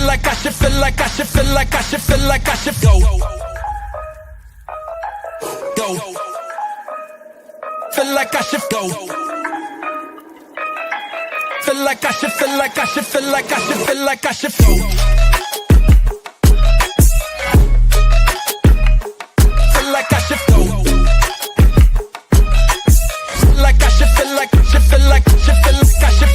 like I should, feel like I should, feel like I should, feel like I should go. Go. Feel like I should go. Feel like I should, feel like I should, feel like I should, feel like I should go. Feel like I should go. Feel like I should, feel like I should, feel like I should, feel like I should.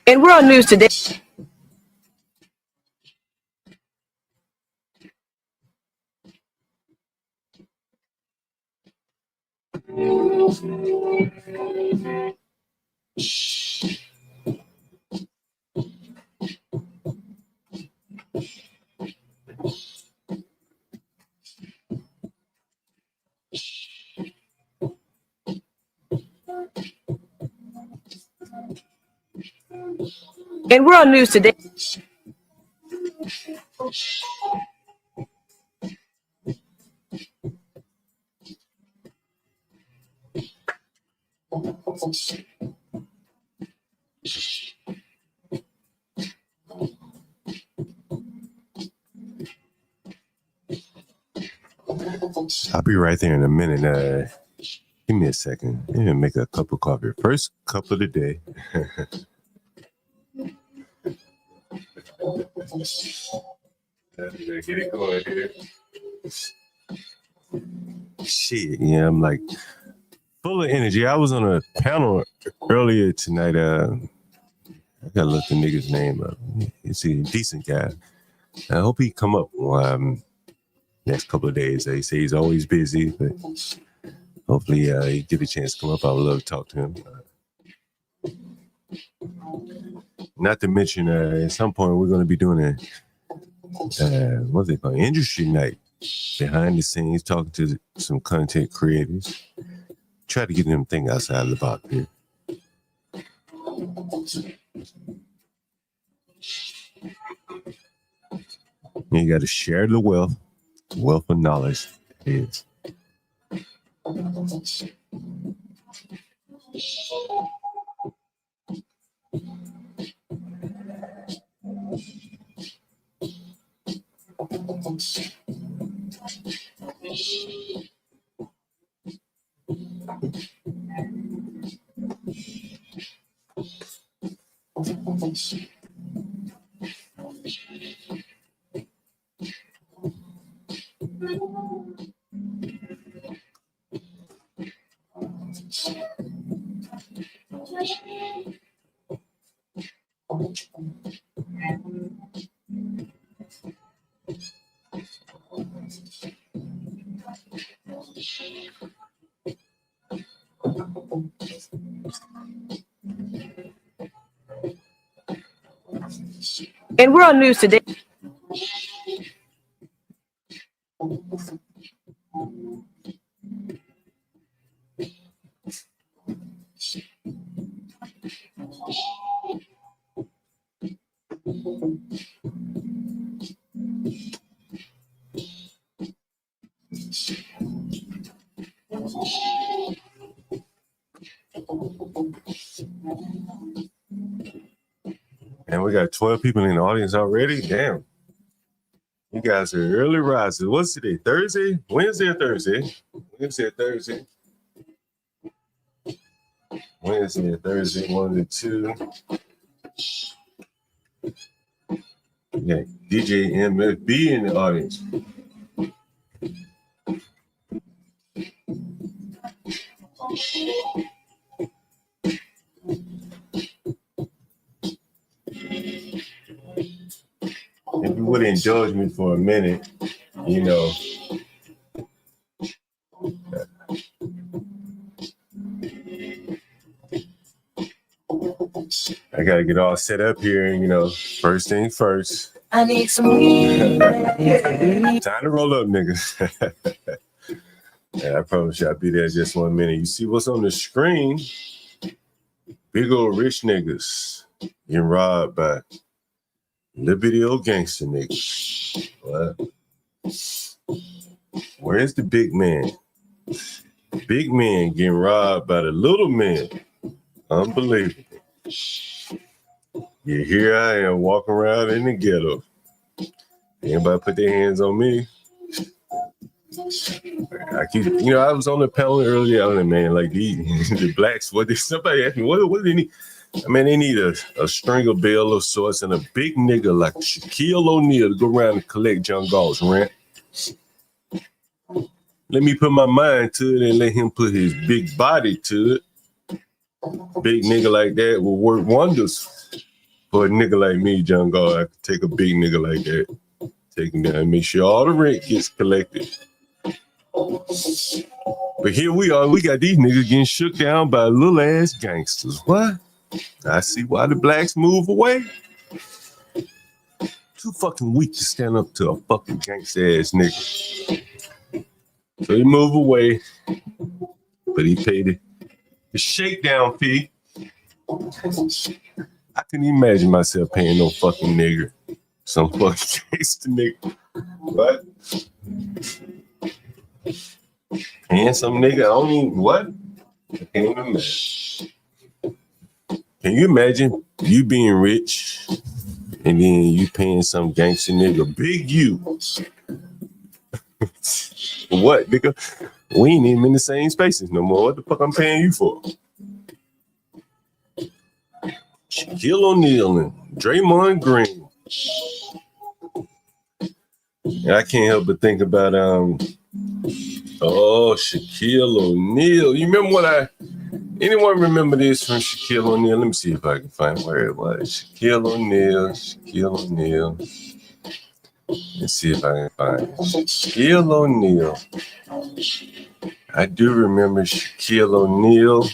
And we're on news today. And we're on news today. I'll be right there in a minute. Give me a second. I'm gonna make a cup of coffee. First cup of the day. Get it going here. Shit, yeah, I'm like full of energy. I was on a panel earlier tonight. I gotta look the nigga's name up. He's a decent guy. I hope he come up next couple of days. They say he's always busy, but hopefully he get a chance to come up. I would love to talk to him. Not to mention, at some point we're going to be doing what's it called? Industry night. Behind the scenes, talking to some content creators. Try to get them think outside the box here. You got to share the wealth of knowledge is. In world news today. And we got 12 people in the audience already. Damn. You guys are early risers. What's today? Thursday? Wednesday or Thursday? Wednesday or Thursday? Wednesday or Thursday, 1 to 2. Yeah, DJ MFB in the audience. If you would indulge me for a minute, you know, I gotta get all set up here, and you know, first thing first. I need some weed. Time to roll up, niggas. Yeah, I promise you I'll be there just 1 minute. You see what's on the screen? Big old rich niggas getting robbed by little video gangster niggas. What? Where's the big man? Big man getting robbed by the little man. Unbelievable. Yeah, here I am walking around in the ghetto. Anybody put their hands on me? I keep, you know, I was on the panel earlier. I was like, man, like the blacks, somebody asked me, what do they need? I mean, they need a stringer bell of sorts and a big nigga like Shaquille O'Neal to go around and collect John Galt's rent. Let me put my mind to it and let him put his big body to it. Big nigga like that will work wonders for a nigga like me, John Galt. I could take a big nigga like that, take him down and make sure all the rent gets collected. But here we are, we got these niggas getting shook down by little ass gangsters. What? I see why the blacks move away. Too fucking weak to stand up to a fucking gangster ass nigga. So he move away, but he paid the shakedown fee. I couldn't imagine myself paying no fucking nigger. Some fucking gangster nigga. What? Paying some nigga, I don't even, what? I can't even imagine. Can you imagine you being rich and then you paying some gangster nigga, big you? What, nigga? We ain't even in the same spaces no more. What the fuck I'm paying you for? Shaquille O'Neal and Draymond Green. And I can't help but think about Shaquille O'Neal. You remember anyone remember this from Shaquille O'Neal? Let me see if I can find where it was. Shaquille O'Neal. Let's see if I can find it. Shaquille O'Neal. I do remember Shaquille O'Neal.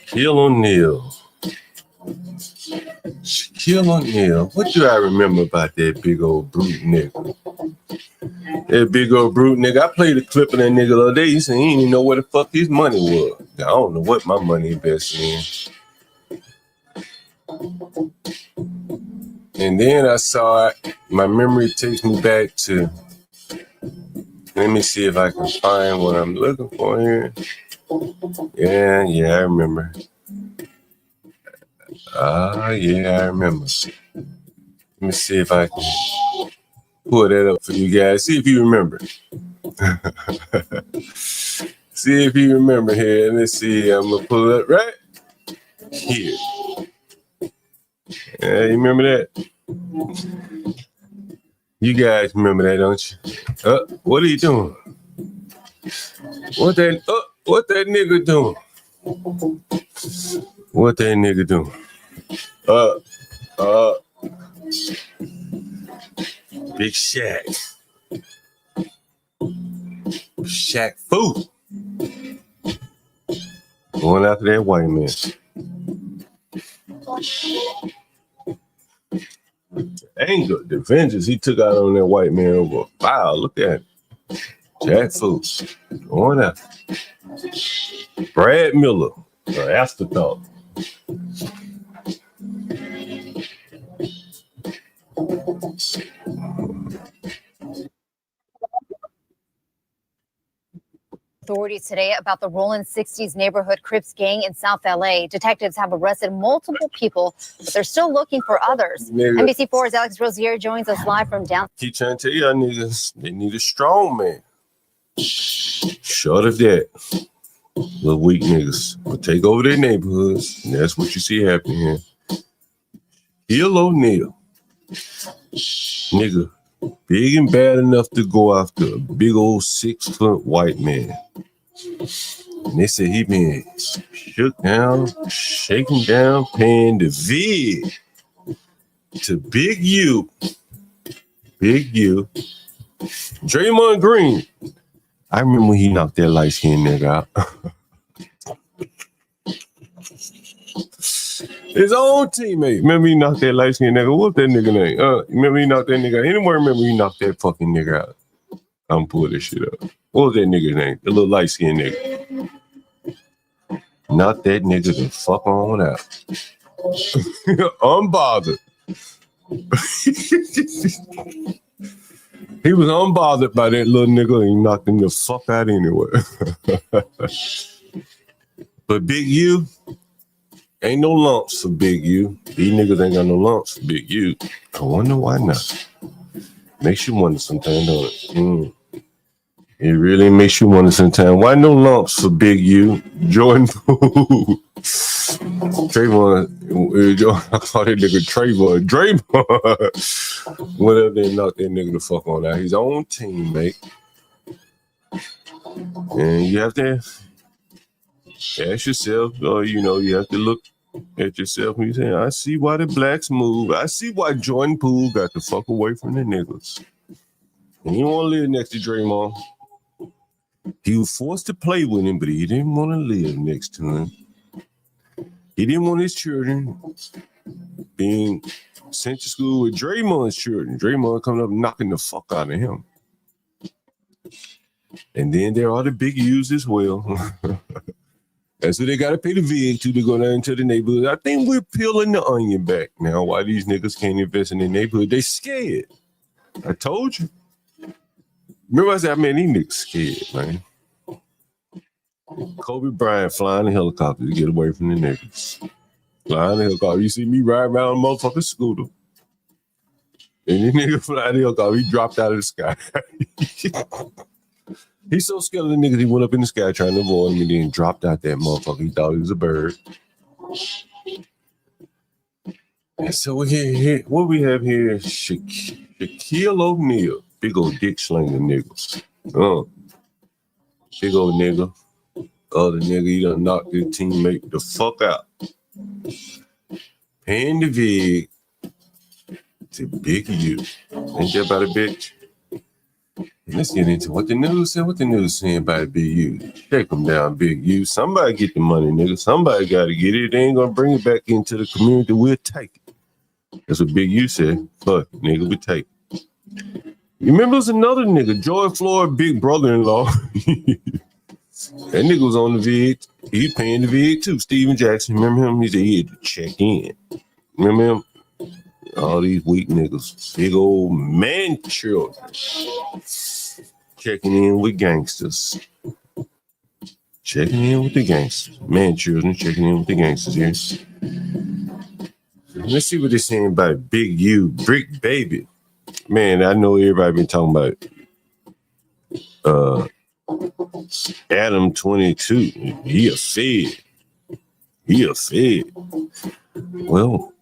Shaquille O'Neal. What do I remember about that big old brute nigga? That big old brute nigga. I played a clip of that nigga the other day. He said he didn't even know where the fuck his money was. I don't know what my money invested in. And then I saw it. My memory takes me back to, let me see if I can find what I'm looking for here. Yeah, I remember. Yeah, I remember. Let me see if I can pull that up for you guys. See if you remember. See if you remember here. Let's see. I'm going to pull it up right here. Yeah, you remember that? You guys remember that, don't you? What are you doing? What that nigga doing? What that nigga doing? Big Shaq. Shaq Fu. Going after that white man. Anger, the vengeance he took out on that white man over. Wow, look at him. Jack Fu. Going after. Brad Miller, an afterthought. Authorities today about the Rolling 60s neighborhood Crips gang in South LA. Detectives have arrested multiple people, but they're still looking for others. NBC4's Alex Rozier joins us live from down. Keep trying to tell y'all niggas, they need a strong man. Short of that, little weak niggas will take over their neighborhoods, and that's what you see happening here. Shaquille O'Neal, nigga, big and bad enough to go after a big old 6-foot white man. And they said he been shook down, shaken down, paying the vid to Big U. Big U. Draymond Green. I remember when he knocked that light-skinned nigga out. His own teammate. Remember he knocked that light-skinned nigga? What's that nigga name? Remember he knocked that nigga out? Anyone remember he knocked that fucking nigga out? I'm pulling this shit up. What was that nigga's name? The little light-skinned nigga. Knock that nigga the fuck on out. Unbothered. He was unbothered by that little nigga and he knocked him the fuck out anyway. But Big U, ain't no lumps for Big U. These niggas ain't got no lumps for Big U. I wonder why not. Makes you wonder sometimes, don't it? It really makes you wonder sometimes. Why no lumps for Big U? Jordan Poole. Trayvon. I call that nigga Trayvon. Draymond. Whatever they knock that nigga the fuck on out. His own teammate. And you have to ask yourself, you have to look at yourself and you say, I see why the blacks move. I see why Jordan Poole got the fuck away from the niggas. And he want to live next to Draymond. He was forced to play with him, but he didn't want to live next to him. He didn't want his children being sent to school with Draymond's children. Draymond coming up knocking the fuck out of him. And then there are the big U's as well. That's what they got to pay the VA to go down into the neighborhood. I think we're peeling the onion back now. Why these niggas can't invest in their neighborhood? They scared. I told you. Remember I said, man, these niggas scared, man. Kobe Bryant flying the helicopter to get away from the niggas. Flying the helicopter. You see me ride around a motherfucking scooter. And this nigga flying the helicopter, he dropped out of the sky. He's so scared of the niggas, he went up in the sky trying to avoid him and then dropped out that motherfucker. He thought he was a bird. And so what we have here is Shaquille O'Neal. Big old dick slinging nigga. Big old nigga. Other nigga, he done knocked his teammate the fuck out. Paying the vid to Big U. Ain't that about a bitch? Let's get into what the news said. What the news saying about Big U? Shake them down, Big U. Somebody get the money, nigga. Somebody got to get it. They ain't gonna bring it back into the community. We'll take it. That's what Big U said. Fuck, nigga, we take it. You remember there's another nigga, George Floyd, big brother-in-law. That nigga was on the vid. He paying the vid too. Steven Jackson, remember him? He said he had to check in. Remember him? All these weak niggas, big old man children, checking in with gangsters. Checking in with the gangsters. Man children checking in with the gangsters here. Let's see what they're saying about Big U, Brick Baby. Man, I know everybody been talking about Adam 22. He a fed. Well,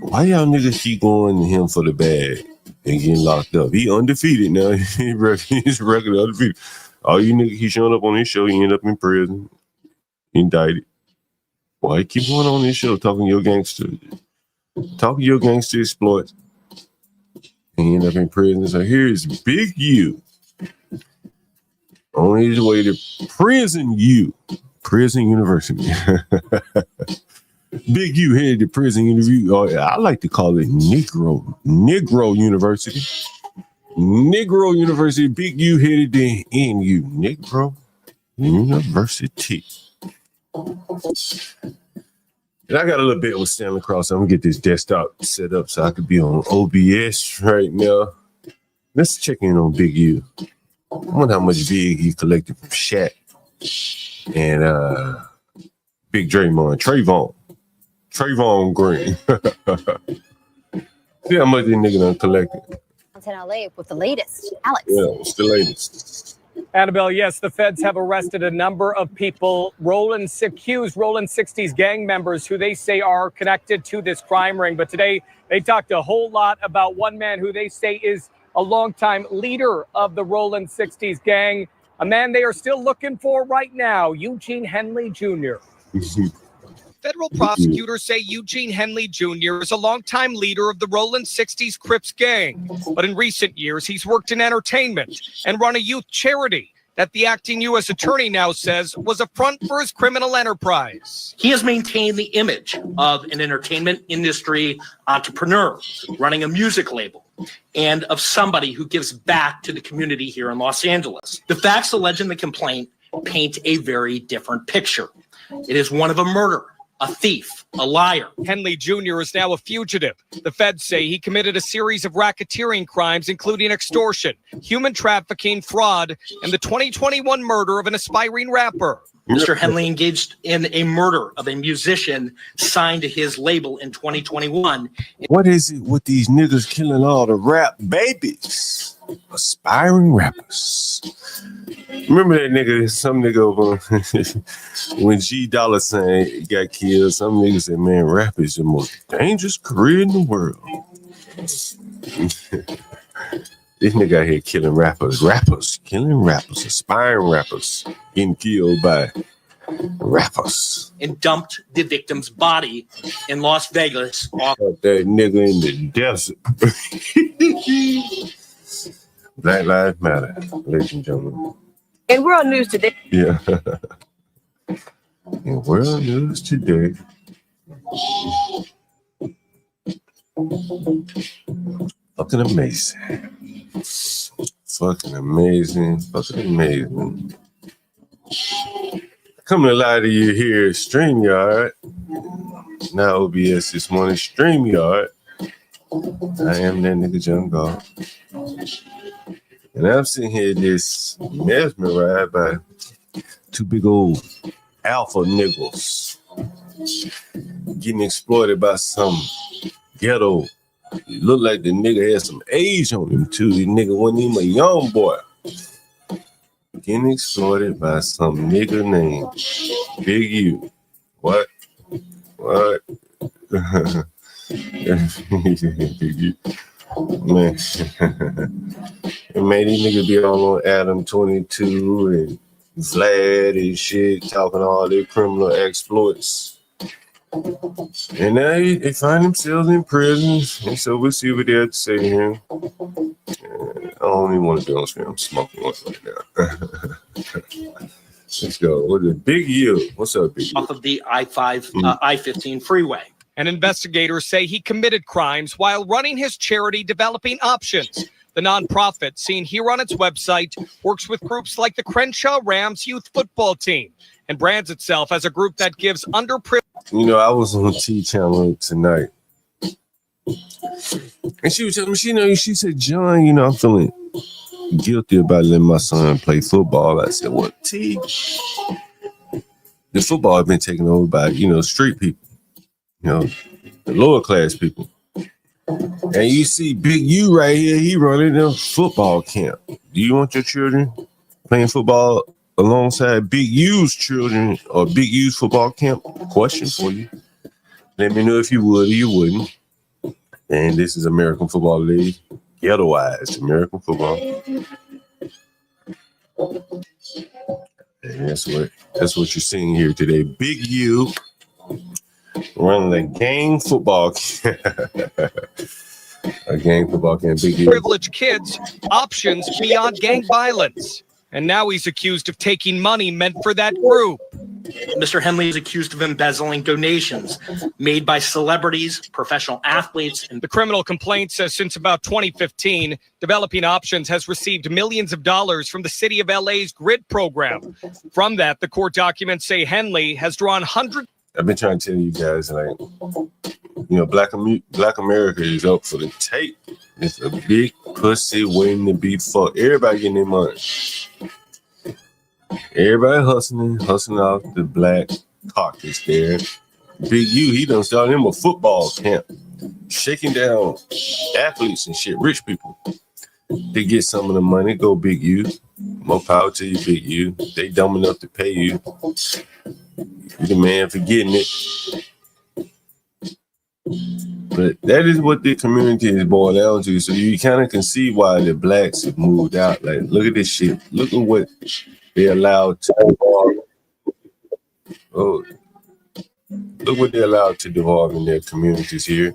why y'all niggas keep going to him for the bag and getting locked up? He undefeated now. He's regular undefeated. All you niggas keep showing up on this show, you end up in prison, indicted. Why you keep going on this show talking your gangster exploits, and you end up in prison? So here's Big U on his way to prison university. Big U headed to prison interview. I like to call it Negro University. Negro University. Big U headed to NU. Negro University. And I got a little bit with Stanley Cross. I'm gonna get this desktop set up so I could be on OBS right now. Let's check in on Big U. I wonder how much big he collected from Shaq and Big Draymond, Trayvon Green. See how much this nigga done collected. In LA with the latest. Alex. Yeah, it's the latest. Annabelle, yes, the feds have arrested a number of people, accused Rollin 60s gang members who they say are connected to this crime ring. But today they talked a whole lot about one man who they say is a longtime leader of the Rollin 60s gang, a man they are still looking for right now, Eugene Henley Jr. Federal prosecutors say Eugene Henley Jr. is a longtime leader of the Rollin 60s Crips gang. But in recent years, he's worked in entertainment and run a youth charity that the acting U.S. attorney now says was a front for his criminal enterprise. He has maintained the image of an entertainment industry entrepreneur running a music label and of somebody who gives back to the community here in Los Angeles. The facts alleged in the complaint paint a very different picture. It is one of a murder, a thief, a liar. Henley Jr. is now a fugitive. The feds say he committed a series of racketeering crimes, including extortion, human trafficking, fraud, and the 2021 murder of an aspiring rapper. Mr. Henley engaged in a murder of a musician signed to his label in 2021. What is it with these niggas killing all the rap babies? Aspiring rappers. Remember that nigga, some nigga over when G Dollar Sign got killed, some niggas said, man, rap is the most dangerous career in the world. This nigga out here killing rappers, aspiring rappers, getting killed by rappers. And dumped the victim's body in Las Vegas. Off that nigga in the desert. Black Lives Matter, ladies and gentlemen. In world news today. Yeah. In world news today. Fucking amazing. Fucking amazing. Coming to lie to you here, StreamYard. Now OBS this morning, StreamYard. I am that nigga John Galt. And I'm sitting here just mesmerized by two big old alpha niggas getting exploited by some ghetto. It looked like the nigga had some age on him too. The nigga wasn't even a young boy. Getting exploited by some nigga named Big U. What? Big U. Man, it made these niggas be all on Adam 22 and Vlad and shit, talking all their criminal exploits. And now they find themselves in prison, and so we'll see what they have to say to him. I don't even want to be on screen. I'm smoking one right now. Let's go. What is Big U? What's up, Big U? Off of the I-15 freeway. And investigators say he committed crimes while running his charity Developing Options. The nonprofit, seen here on its website, works with groups like the Crenshaw Rams youth football team and brands itself as a group that gives underprivileged. You know, I was on T-Channel tonight. And she was telling me, she said, John, I'm feeling guilty about letting my son play football. I said, what, T? The football has been taken over by, street people. The lower class people. And you see Big U right here, he running a football camp. Do you want your children playing football alongside Big U's children or Big U's football camp? Question for you. Let me know if you would or you wouldn't. And this is American Football League, ghettoized American football. And that's what you're seeing here today. Big U running a gang football a gang football camp. Big U. Privileged kids options beyond gang violence. And now he's accused of taking money meant for that group. Mr. Henley is accused of embezzling donations made by celebrities, professional athletes, and The criminal complaint says since about 2015, Developing Options has received millions of dollars from the city of LA's GRID program. From that, the court documents say Henley has drawn hundreds. I've been trying to tell you guys, like, Black America is up for the tape. It's a big pussy waiting to be fucked. Everybody getting their money. Everybody hustling off the black caucus there. Big U, he done started him a football camp, shaking down athletes and shit, rich people. They get some of the money. Go Big U. More power to you, Big U. They dumb enough to pay you. You the man for getting it. But that is what the community is boiled down to. So you kind of can see why the blacks have moved out. Like, look at this shit. Look at what they're allowed to devolve. Oh, look what they're allowed to devolve in their communities here.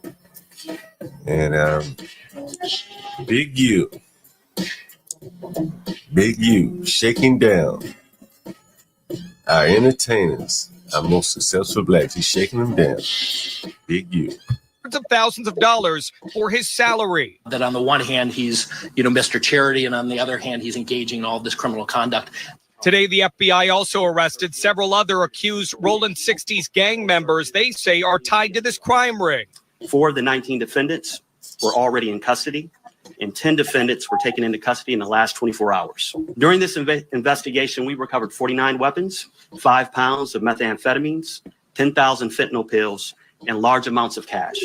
And Big U, shaking down our entertainers, our most successful blacks. He's shaking them down. Big U. Of thousands of dollars for his salary. that on the one hand, he's, Mr. Charity, and on the other hand, he's engaging in all this criminal conduct. Today, the FBI also arrested several other accused Rolling 60s gang members they say are tied to this crime ring. 4 of the 19 defendants were already in custody, and 10 defendants were taken into custody in the last 24 hours. During this investigation, we recovered 49 weapons, 5 pounds of methamphetamines, 10,000 fentanyl pills, and large amounts of cash.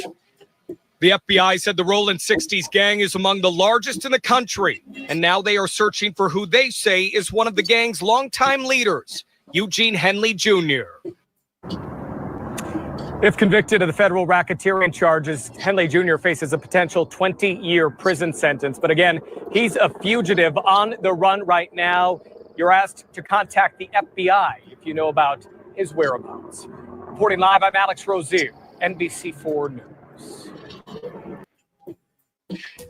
The FBI said the Rolling 60s gang is among the largest in the country, and now they are searching for who they say is one of the gang's longtime leaders, Eugene Henley Jr. If convicted of the federal racketeering charges, Henley Jr. faces a potential 20-year prison sentence. But again, he's a fugitive on the run right now. You're asked to contact the FBI if you know about his whereabouts. Reporting live, I'm Alex Rozier, NBC4 News.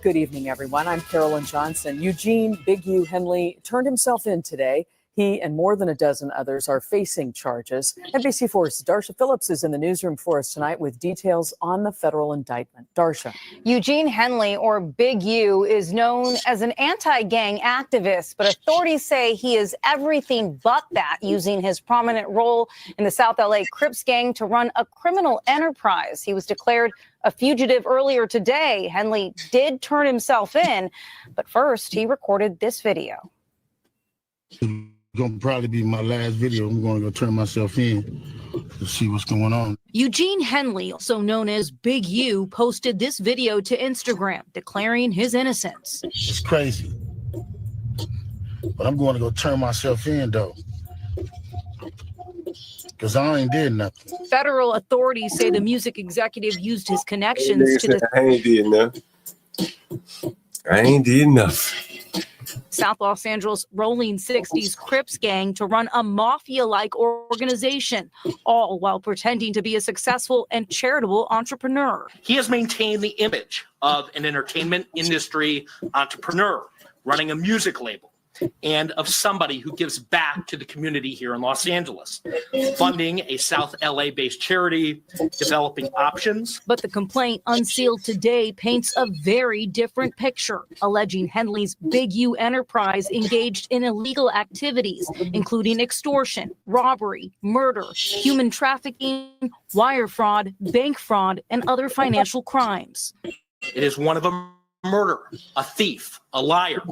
Good evening, everyone. I'm Carolyn Johnson. Eugene Big U Henley turned himself in today. He and more than a dozen others are facing charges. NBC4's Darsha Phillips is in the newsroom for us tonight with details on the federal indictment. Darsha. Eugene Henley, or Big U, is known as an anti-gang activist, but authorities say he is everything but that, using his prominent role in the South LA Crips gang to run a criminal enterprise. He was declared a fugitive earlier today. Henley did turn himself in, but first he recorded this video. Gonna probably be my last video. I'm going to go turn myself in to see what's going on. Eugene Henley, also known as Big U, posted this video to Instagram declaring his innocence. It's crazy, but I'm going to go turn myself in though, because I ain't did nothing. Federal authorities say the music executive used his connections to I ain't did nothing. I ain't did nothing. South Los Angeles Rolling 60s Crips gang to run a mafia-like organization, all while pretending to be a successful and charitable entrepreneur. He has maintained the image of an entertainment industry entrepreneur running a music label and of somebody who gives back to the community here in Los Angeles, funding a South LA-based charity, Developing Options. But the complaint unsealed today paints a very different picture, alleging Henley's Big U enterprise engaged in illegal activities, including extortion, robbery, murder, human trafficking, wire fraud, bank fraud, and other financial crimes. It is one of a murderer, a thief, a liar,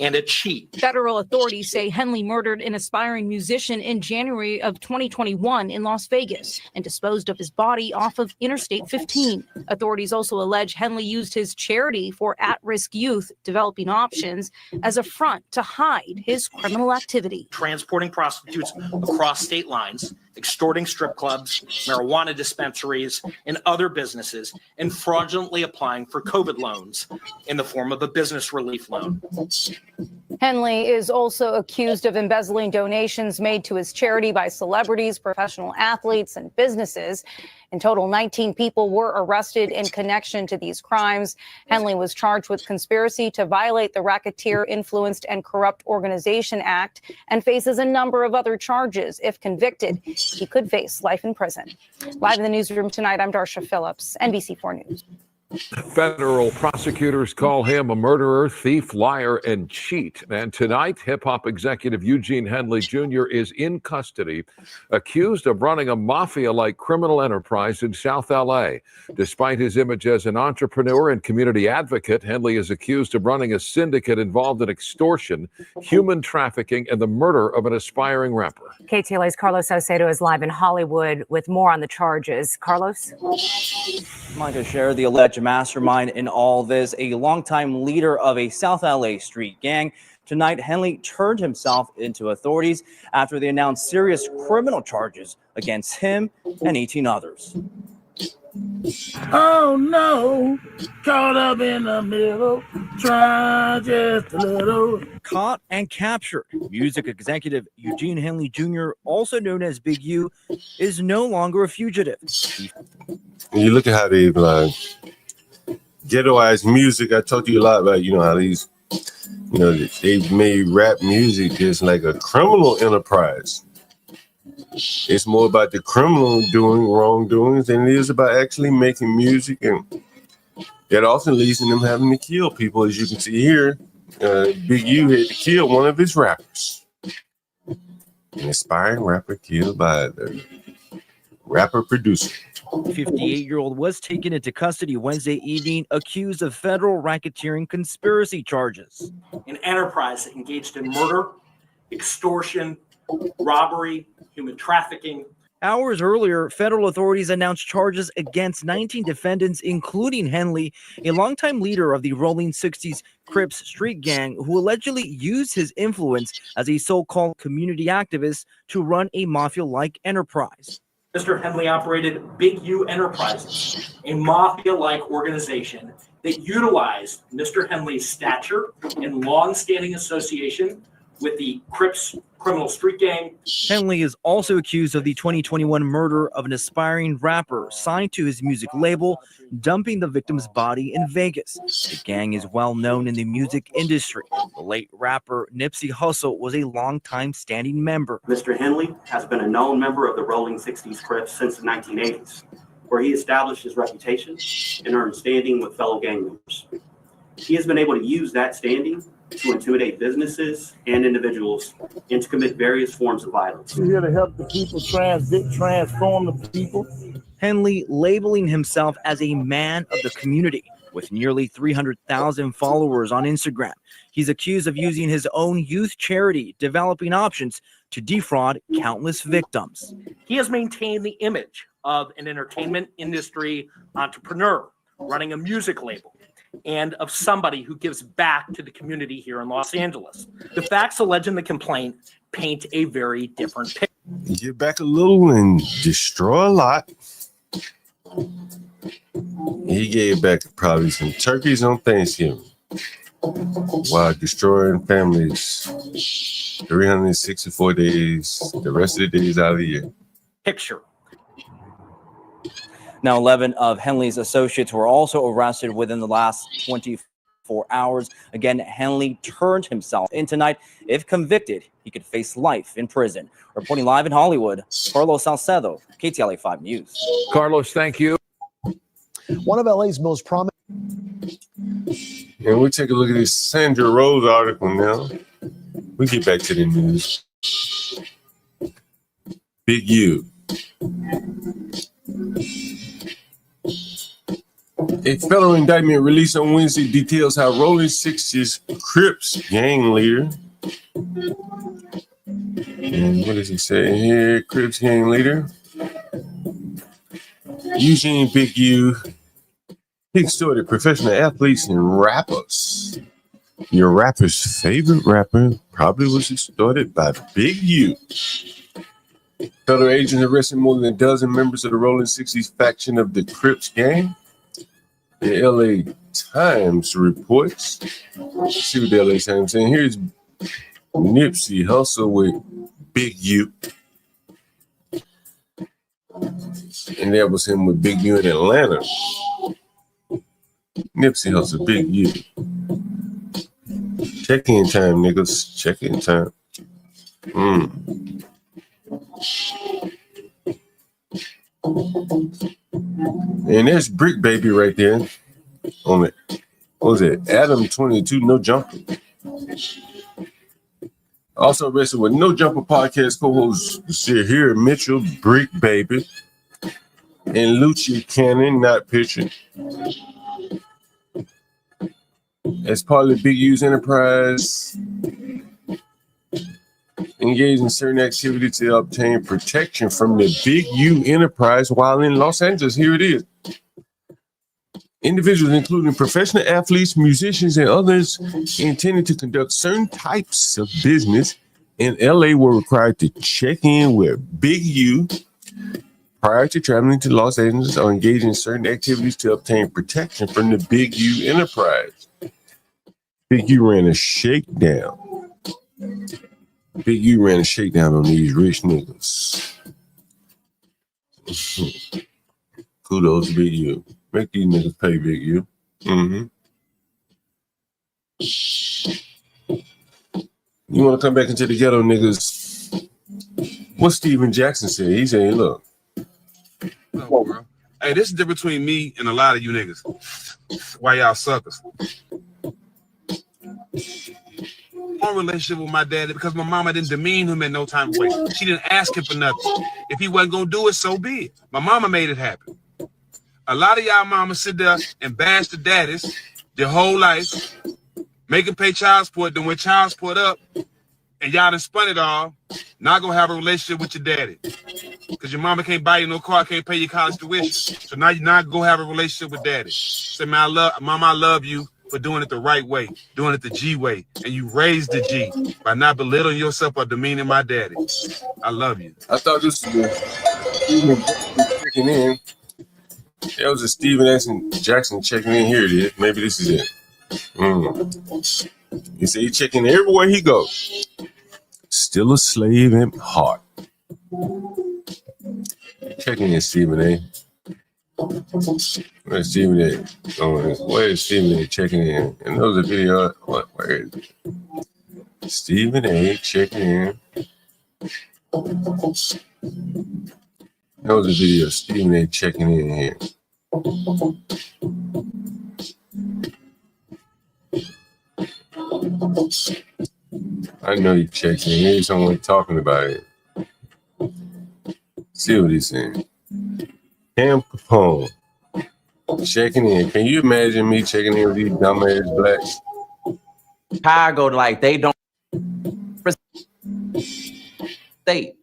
and a cheat. Federal authorities say Henley murdered an aspiring musician in January of 2021 in Las Vegas and disposed of his body off of Interstate 15. Authorities also allege Henley used his charity for at-risk youth developing options as a front to hide his criminal activity. Transporting prostitutes across state lines, extorting strip clubs, marijuana dispensaries, and other businesses, and fraudulently applying for COVID loans in the form of a business relief loan. Henley is also accused of embezzling donations made to his charity by celebrities, professional athletes, and businesses. In total, 19 people were arrested in connection to these crimes. Henley was charged with conspiracy to violate the Racketeer Influenced and Corrupt Organization Act and faces a number of other charges. If convicted, he could face life in prison. Live in the newsroom tonight, I'm Darsha Phillips, NBC4 News. Federal prosecutors call him a murderer, thief, liar, and cheat. And tonight, hip-hop executive Eugene Henley Jr. is in custody, accused of running a mafia-like criminal enterprise in South L.A. Despite his image as an entrepreneur and community advocate, Henley is accused of running a syndicate involved in extortion, human trafficking, and the murder of an aspiring rapper. KTLA's Carlos Salcedo is live in Hollywood with more on the charges. Carlos? I'd like to share the alleged mastermind in all this, a longtime leader of a South LA street gang. Tonight, Henley turned himself into authorities after they announced serious criminal charges against him and 18 others. Oh no, caught up in the middle, try just a little. Caught and captured, music executive Eugene Henley Jr., also known as Big U, is no longer a fugitive. You look at how they ghettoized music. I told you a lot about, how these, they've made rap music just like a criminal enterprise. It's more about the criminal doing wrongdoings than it is about actually making music, and that often leads to them having to kill people. As you can see here, Big U had to kill one of his rappers. An aspiring rapper killed by the rapper producer. 58-year-old was taken into custody Wednesday evening, accused of federal racketeering conspiracy charges. An enterprise that engaged in murder, extortion, robbery, human trafficking. Hours earlier, federal authorities announced charges against 19 defendants, including Henley, a longtime leader of the Rolling 60s Crips street gang, who allegedly used his influence as a so-called community activist to run a mafia-like enterprise. Mr. Henley operated Big U Enterprises, a mafia-like organization that utilized Mr. Henley's stature and long-standing association with the Crips criminal street gang. Henley is also accused of the 2021 murder of an aspiring rapper signed to his music label, dumping the victim's body in Vegas. The gang is well known in the music industry. The late rapper Nipsey Hussle was a longtime standing member. Mr. Henley has been a known member of the Rolling 60s Crips since the 1980s, where he established his reputation and earned standing with fellow gang members. He has been able to use that standing to intimidate businesses and individuals and to commit various forms of violence. We're here to help the people transform the people. Henley labeling himself as a man of the community with nearly 300,000 followers on Instagram. He's accused of using his own youth charity, developing options to defraud countless victims. He has maintained the image of an entertainment industry entrepreneur running a music label, and of somebody who gives back to the community here in Los Angeles. The facts alleged in the complaint paint a very different picture. Get back a little and destroy a lot. He gave back probably some turkeys on Thanksgiving while destroying families 364 days, the rest of the days out of the year. Picture. Now, 11 of Henley's associates were also arrested within the last 24 hours. Again, Henley turned himself in tonight. If convicted, he could face life in prison. Reporting live in Hollywood, Carlos Salcedo, KTLA 5 News. Carlos, thank you. One of LA's most prominent. And we'll take a look at this Sandra Rose article now. We get back to the news. Big U. A federal indictment released on Wednesday details how Rolling 60s Crips gang leader, and what does he say here? Crips gang leader Eugene Big U, he extorted professional athletes and rappers. Your rapper's favorite rapper probably was extorted by Big U. Federal agents arrested more than a dozen members of the Rolling 60s faction of the Crips gang. The LA Times reports. Let's see what the LA Times saying. Here's Nipsey Hussle with Big U. And that was him with Big U in Atlanta. Nipsey Hussle, Big U. Check-in time, niggas. Check-in time. And there's Brick Baby right there on it. What was it? Adam 22, No Jumper. Also arrested with No Jumper podcast co-host Zahir Mitchell, Brick Baby, and Lucci Cannon, not pitching. As part of the Big U's enterprise, engaged in certain activity to obtain protection from the Big U enterprise while in Los Angeles. Here it is. Individuals, including professional athletes, musicians, and others intending to conduct certain types of business in LA were required to check in with Big U prior to traveling to Los Angeles or engage in certain activities to obtain protection from the Big U enterprise. Big U ran a shakedown. Big U ran a shakedown on these rich niggas. Kudos to Big U. Make these niggas pay, Big U. You want to come back into the ghetto, niggas? What Steven Jackson said? He said, look. No, bro. Hey, this is the difference between me and a lot of you niggas. Why y'all suckers? One relationship with my dad because my mama didn't demean him in no time of way. She didn't ask him for nothing. If he wasn't gonna do it, so be it. My mama made it happen. A lot of y'all mamas sit there and bash the daddies their whole life, make them pay child support, then when child support up, and y'all done spun it all, not gonna have a relationship with your daddy. Because your mama can't buy you no car, can't pay your college tuition. So now you're not gonna have a relationship with daddy. Say, man, I love you for doing it the right way, doing it the G way. And you raised the G by not belittling yourself or demeaning my daddy. I love you. I thought this was checking in. That was a Steven Jackson checking in. Here it is. Maybe this is it. He said he's checking everywhere he goes. Still a slave in heart. Checking in, Stephen A. Where's Stephen A? Where's Stephen A checking in? And there was a video. Where is it? Stephen A checking in. That was a video of Stephen A checking in here. I know he checks in. Maybe someone talking about it. See what he's saying. Cam Capone checking in. Can you imagine me checking in with these dumbass blacks? Chicago, like they don't state.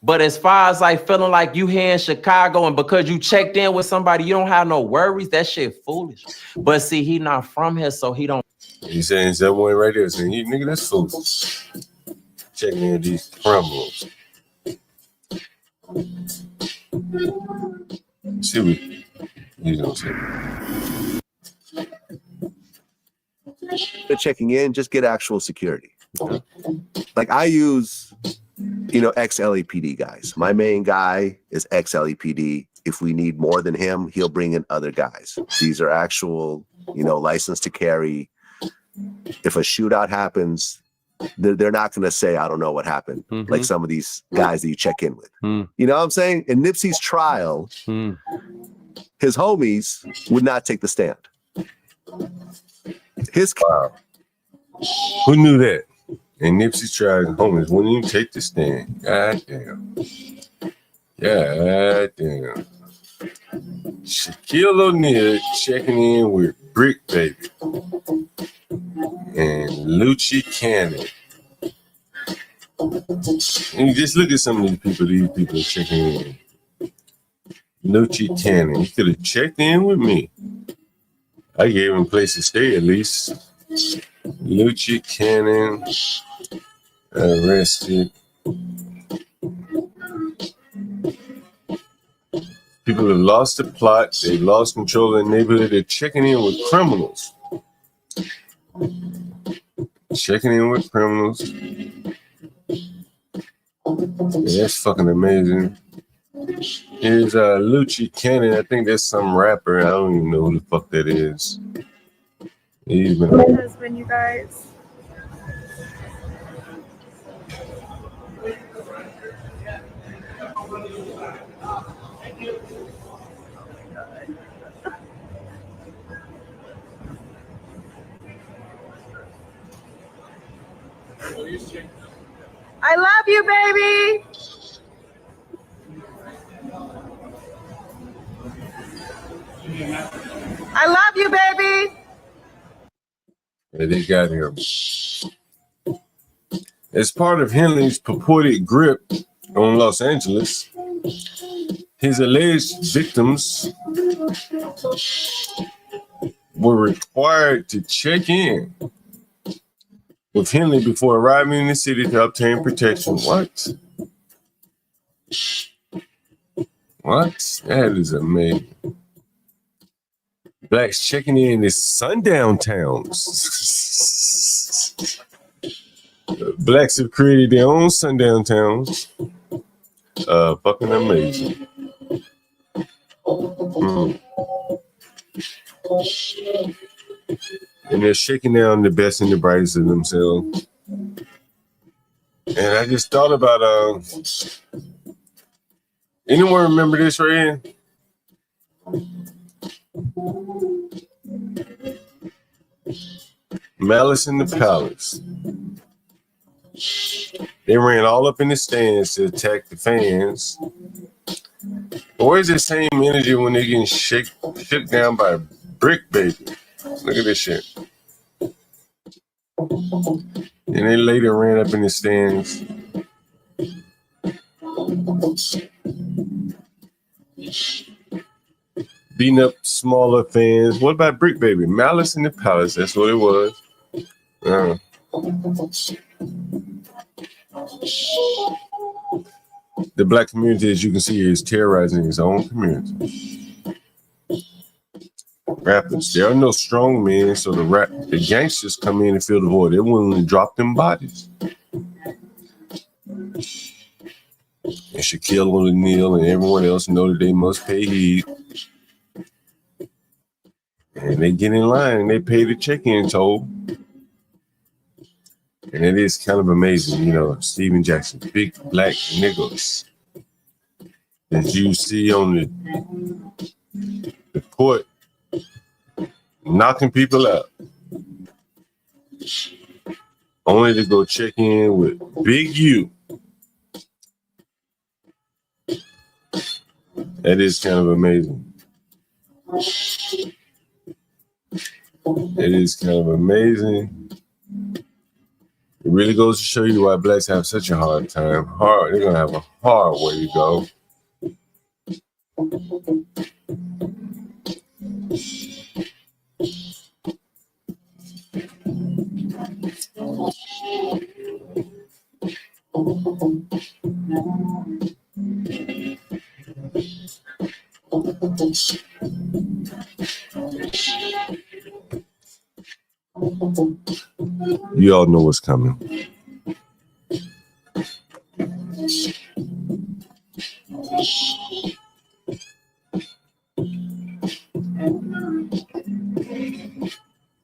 But as far as like feeling like you here in Chicago and because you checked in with somebody, you don't have no worries. That shit foolish. But see, he not from here, so he don't. He's saying someone right there saying, "You nigga, that's foolish." Checking in with these criminals. See what he's gonna say. They're checking in, just get actual security. Like I use, ex-LAPD guys. My main guy is ex-LAPD. If we need more than him, he'll bring in other guys. These are actual, license to carry. If a shootout happens, they're not going to say, I don't know what happened. Like some of these guys that you check in with. You know what I'm saying? In Nipsey's trial, his homies would not take the stand. Wow. Who knew that? And Nipsey's trial, his homies wouldn't even take the stand. God damn. God damn. Shaquille O'Neal checking in with Brick Baby and Lucci Cannon. And just look at some of these people are checking in. Lucci Cannon, he could have checked in with me. I gave him a place to stay at least. Lucci Cannon arrested. People have lost the plot. They've lost control of the neighborhood. They're checking in with criminals. Checking in with criminals. Yeah, that's fucking amazing. Here's Lucci Cannon. I think that's some rapper. I don't even know who the fuck that is. He's been My husband, you guys. I love you, baby. I love you, baby. Yeah, they got him. As part of Henley's purported grip on Los Angeles, his alleged victims were required to check in with Henley before arriving in the city to obtain protection. What? What? That is amazing. Blacks checking in is sundown towns. Blacks have created their own sundown towns. Fucking amazing. And they're shaking down the best and the brightest of themselves. And I just thought about anyone remember this right here? Malice in the Palace. They ran all up in the stands to attack the fans. But where's the same energy when they're getting shook down by Brick Baby? Look at this shit. And they later ran up in the stands. Beating up smaller fans. What about Brick Baby? Malice in the Palace. That's what it was. The black community, as you can see, is terrorizing his own community. Rappers, there are no strong men, so the gangsters come in and fill the void. They're willing to drop them bodies. And Shaquille O'Neal and everyone else know that they must pay heed. And they get in line and they pay the check-in toll. And it is kind of amazing, you know, Steven Jackson, big black niggas that you see on the court knocking people out. Only to go check in with Big U. That is kind of amazing. It is kind of amazing. It really goes to show you why blacks have such a hard time. They're going to have a hard way to go. You all know what's coming.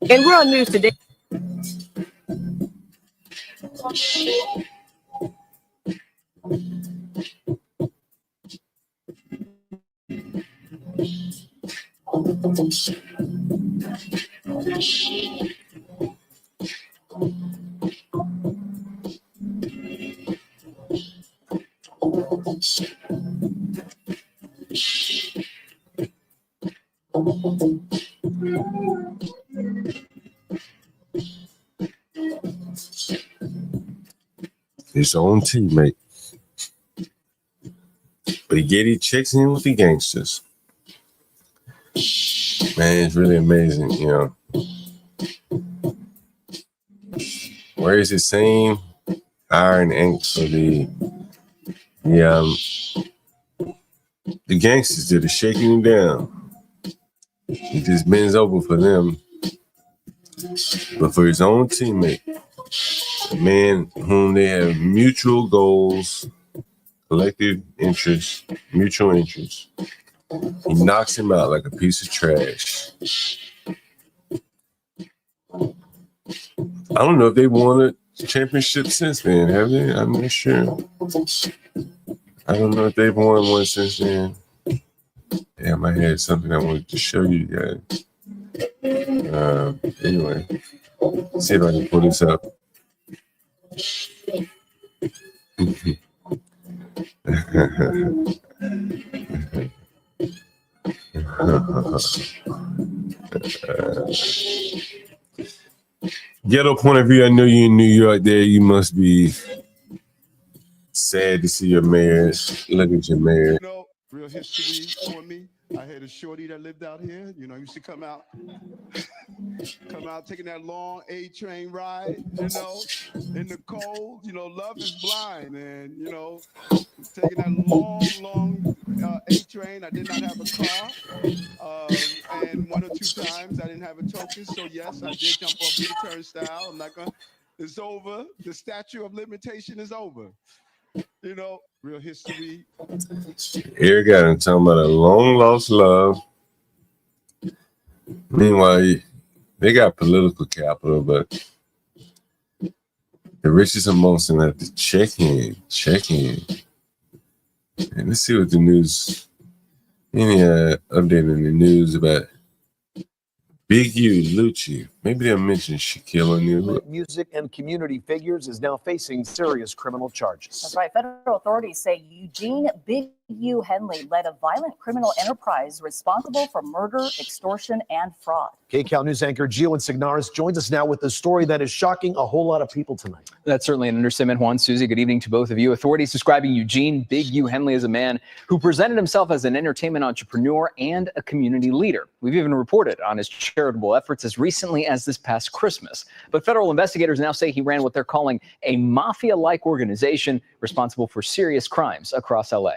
In world news today. His own teammate. But he checks in with the gangsters. Man, it's really amazing, you know. Wears the same iron inks for the gangsters that are shaking him down. He just bends over for them. But for his own teammate, a man whom they have mutual goals, collective interests, mutual interests, he knocks him out like a piece of trash. I don't know if they won a championship since then, have they? I'm not sure. I don't know if they've won one since then. Damn, I had something I wanted to show you guys. Anyway, see if I can pull this up. Ghetto point of view, I know you're in New York there. You must be sad to see your mayor. Look at your mayor. You know, real history on me. I had a shorty that lived out here. You know, used to come out taking that long A train ride, you know, in the cold. You know, love is blind, and you know, taking that long A train. I did not have a car, and one or two times I didn't have a token. So yes, I did jump off the turnstile. I'm not gonna. It's over. The statute of limitation is over. You know, real history. Here got him talking about a long lost love. Meanwhile, they got political capital, but the richest amongst them have to check in. And let's see what the news, any update in the news about Big U, Lucci. Maybe they'll mention Shaquille O'Neal. Music and community figures is now facing serious criminal charges. That's right. Federal authorities say Eugene Big U Henley led a violent criminal enterprise responsible for murder, extortion, and fraud. KCAL News anchor Gio Signaris joins us now with a story that is shocking a whole lot of people tonight. That's certainly an understatement, Juan. Susie, good evening to both of you. Authorities describing Eugene Big U Henley as a man who presented himself as an entertainment entrepreneur and a community leader. We've even reported on his charitable efforts as recently as this past Christmas. But federal investigators now say he ran what they're calling a mafia-like organization responsible for serious crimes across LA.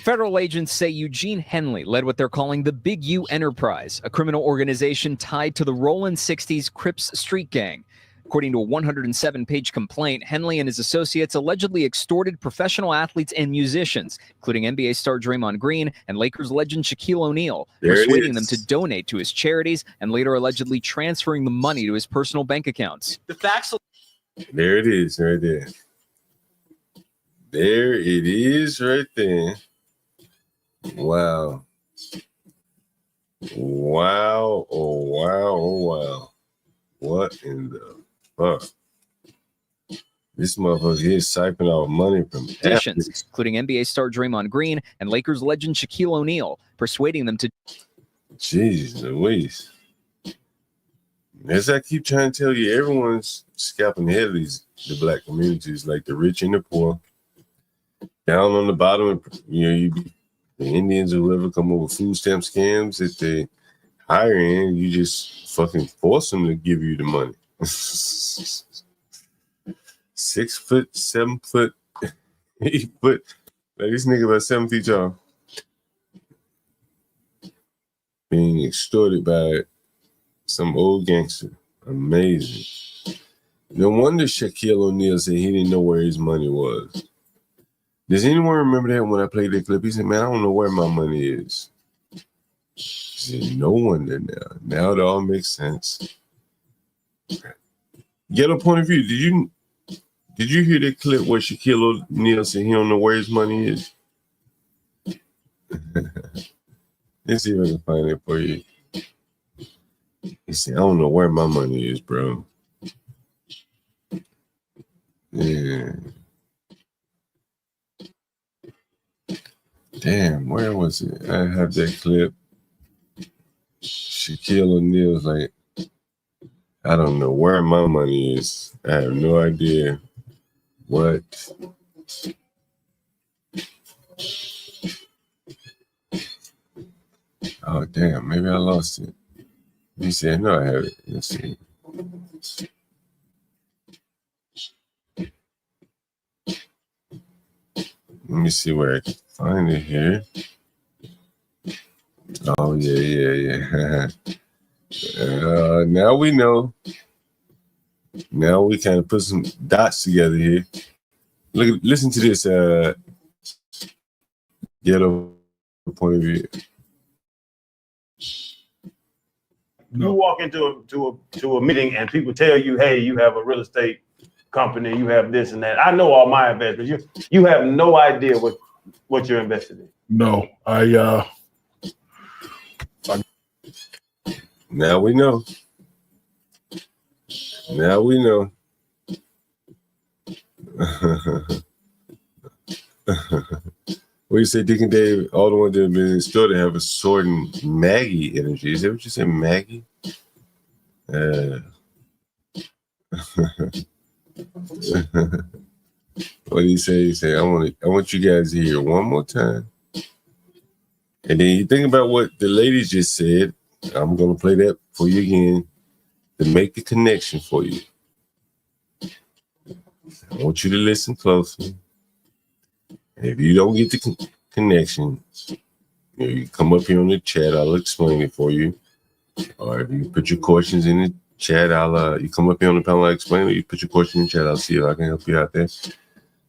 Federal agents say Eugene Henley led what they're calling the Big U Enterprise, a criminal organization tied to the Rollin' 60s Crips street gang. According to a 107-page complaint, Henley and his associates allegedly extorted professional athletes and musicians, including NBA star Draymond Green and Lakers legend Shaquille O'Neal, persuading them to donate to his charities and later allegedly transferring the money to his personal bank accounts. The facts. There it is, right there. There it is, right there. Wow. Wow, oh wow, oh wow. What in the fuck? This motherfucker is siphoning out money from musicians, including NBA star Draymond Green and Lakers legend Shaquille O'Neal, persuading them to... Jeez Louise. As I keep trying to tell you, everyone's scalping the head of the black communities, like the rich and the poor. Down on the bottom, the Indians or whoever come up with food stamp scams that they hire in, you just fucking force them to give you the money. 6 foot, 7 foot, 8 foot. Like this nigga about 7 feet tall. Being extorted by some old gangster. Amazing. No wonder Shaquille O'Neal said he didn't know where his money was. Does anyone remember that when I played that clip? He said, man, I don't know where my money is. He said, no wonder now. Now it all makes sense. Get a point of view. Did you hear that clip where Shaquille O'Neal said he don't know where his money is? Let's see if I can find it for you. He said, I don't know where my money is, bro. Yeah. Damn, where was it? I have that clip. Shaquille O'Neal's like, I don't know where my money is. I have no idea what. Oh, damn. Maybe I lost it. He said, no, I have it. Let's see. Let me see where I can find it here. Oh, yeah. Now we know. Now we kind of put some dots together here. Listen to this ghetto point of view. You walk into a meeting and people tell you, hey, you have a real estate company, you have this and that. I know all my investments. You have no idea what you're invested in. No, Now we know. Now we know. What you say, Dick and Dave, all the ones that have been Extorted have a sword and Maggie energy. Is that what you said, Maggie? What do you say? He said, I want you guys to hear one more time. And then you think about what the ladies just said. I'm gonna play that for you again to make the connection for you. I want you to listen closely. And if you don't get the connection, you come up here on the chat. I'll explain it for you. Or if you put your questions in the chat, you come up here on the panel. I'll explain it. You put your question in the chat. I'll see if I can help you out there.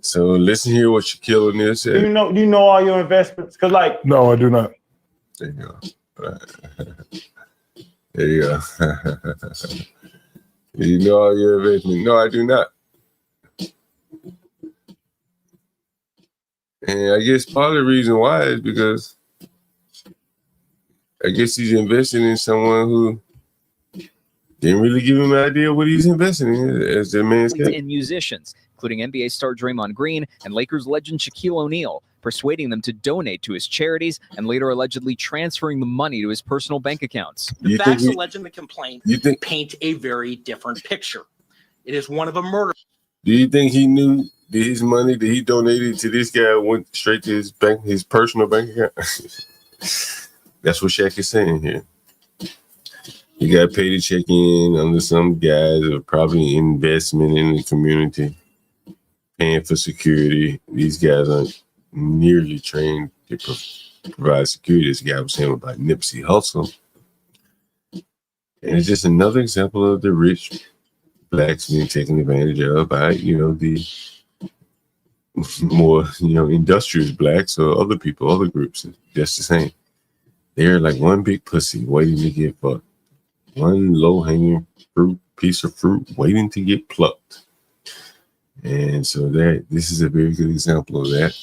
So listen here, what Shaquille O'Neal said. Do you know all your investments? Cause like, no, I do not. There you go. There you go. You know all your investments? No, I do not. And I guess part of the reason why is because I guess he's investing in someone who didn't really give him an idea what he's investing in as the man's cat. And musicians, including NBA star Draymond Green and Lakers legend Shaquille O'Neal, persuading them to donate to his charities and later allegedly transferring the money to his personal bank accounts. The facts alleged in the complaint paint a very different picture. It is one of a murder. Do you think he knew that his money that he donated to this guy went straight to his bank, his personal bank account? That's what Shaq is saying here. He got paid to check in under some guys or probably investment in the community, paying for security. These guys aren't nearly trained to provide security. This guy was saying about Nipsey Hussle. And it's just another example of the rich blacks being taken advantage of by, the more, industrious blacks or other people, other groups. Just the same. They're like one big pussy waiting to get fucked. One low-hanging piece of fruit waiting to get plucked. And so this is a very good example of that.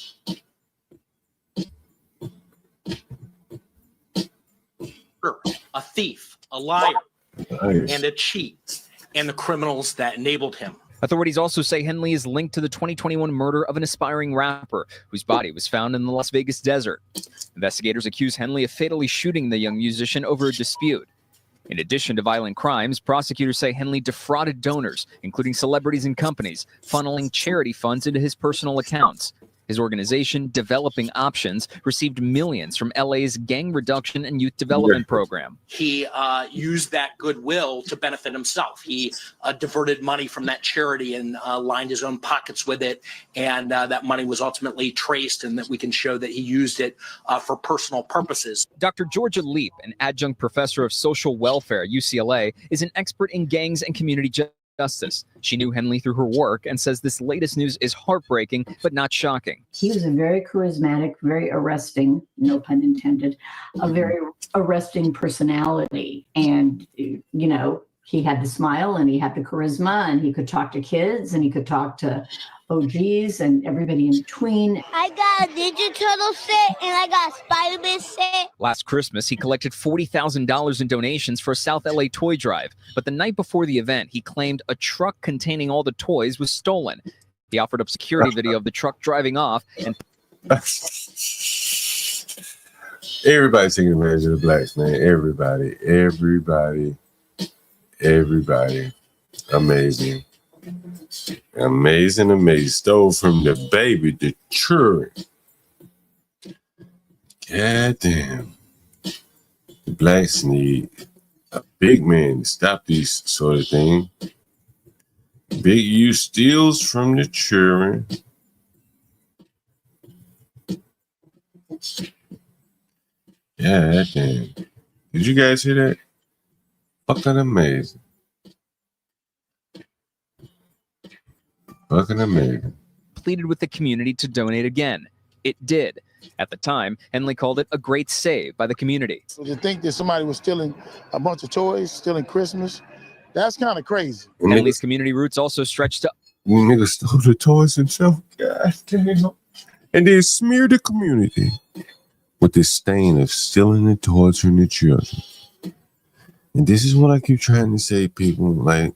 A thief, a liar, and a cheat, and the criminals that enabled him. Authorities also say Henley is linked to the 2021 murder of an aspiring rapper whose body was found in the Las Vegas desert. Investigators accuse Henley of fatally shooting the young musician over a dispute. In addition to violent crimes, prosecutors say Henley defrauded donors, including celebrities and companies, funneling charity funds into his personal accounts. His organization, Developing Options, received millions from LA's Gang Reduction and Youth Development Program. He used that goodwill to benefit himself. He diverted money from that charity and lined his own pockets with it. And that money was ultimately traced, and that we can show that he used it for personal purposes. Dr. Georgia Leap, an adjunct professor of social welfare at UCLA, is an expert in gangs and community justice. She knew Henley through her work and says this latest news is heartbreaking, but not shocking. He was a very charismatic, very arresting, no pun intended, a very arresting personality. And, he had the smile and he had the charisma and he could talk to kids and he could talk to OGs and everybody in between. I got a Ninja Turtle set and I got a Spider-Man set. Last Christmas, he collected $40,000 in donations for a South LA toy drive. But the night before the event, he claimed a truck containing all the toys was stolen. He offered up security video of the truck driving off and Everybody's taking advantage of the blacks, man. Everybody. Amazing. Amazing. Stole from the baby, the children. God damn. The blacks need a big man to stop these sort of things. Big U steals from the children. God damn. Did you guys hear that? Fucking amazing. Pleaded with the community to donate again. It did. At the time, Henley called it a great save by the community. So to think that somebody was stealing a bunch of toys, stealing Christmas, that's kind of crazy. Henley's community roots also stretched to Nigga stole the toys himself. God damn. And then smeared the community with this stain of stealing the toys from the children. And this is what I keep trying to say, people. Like,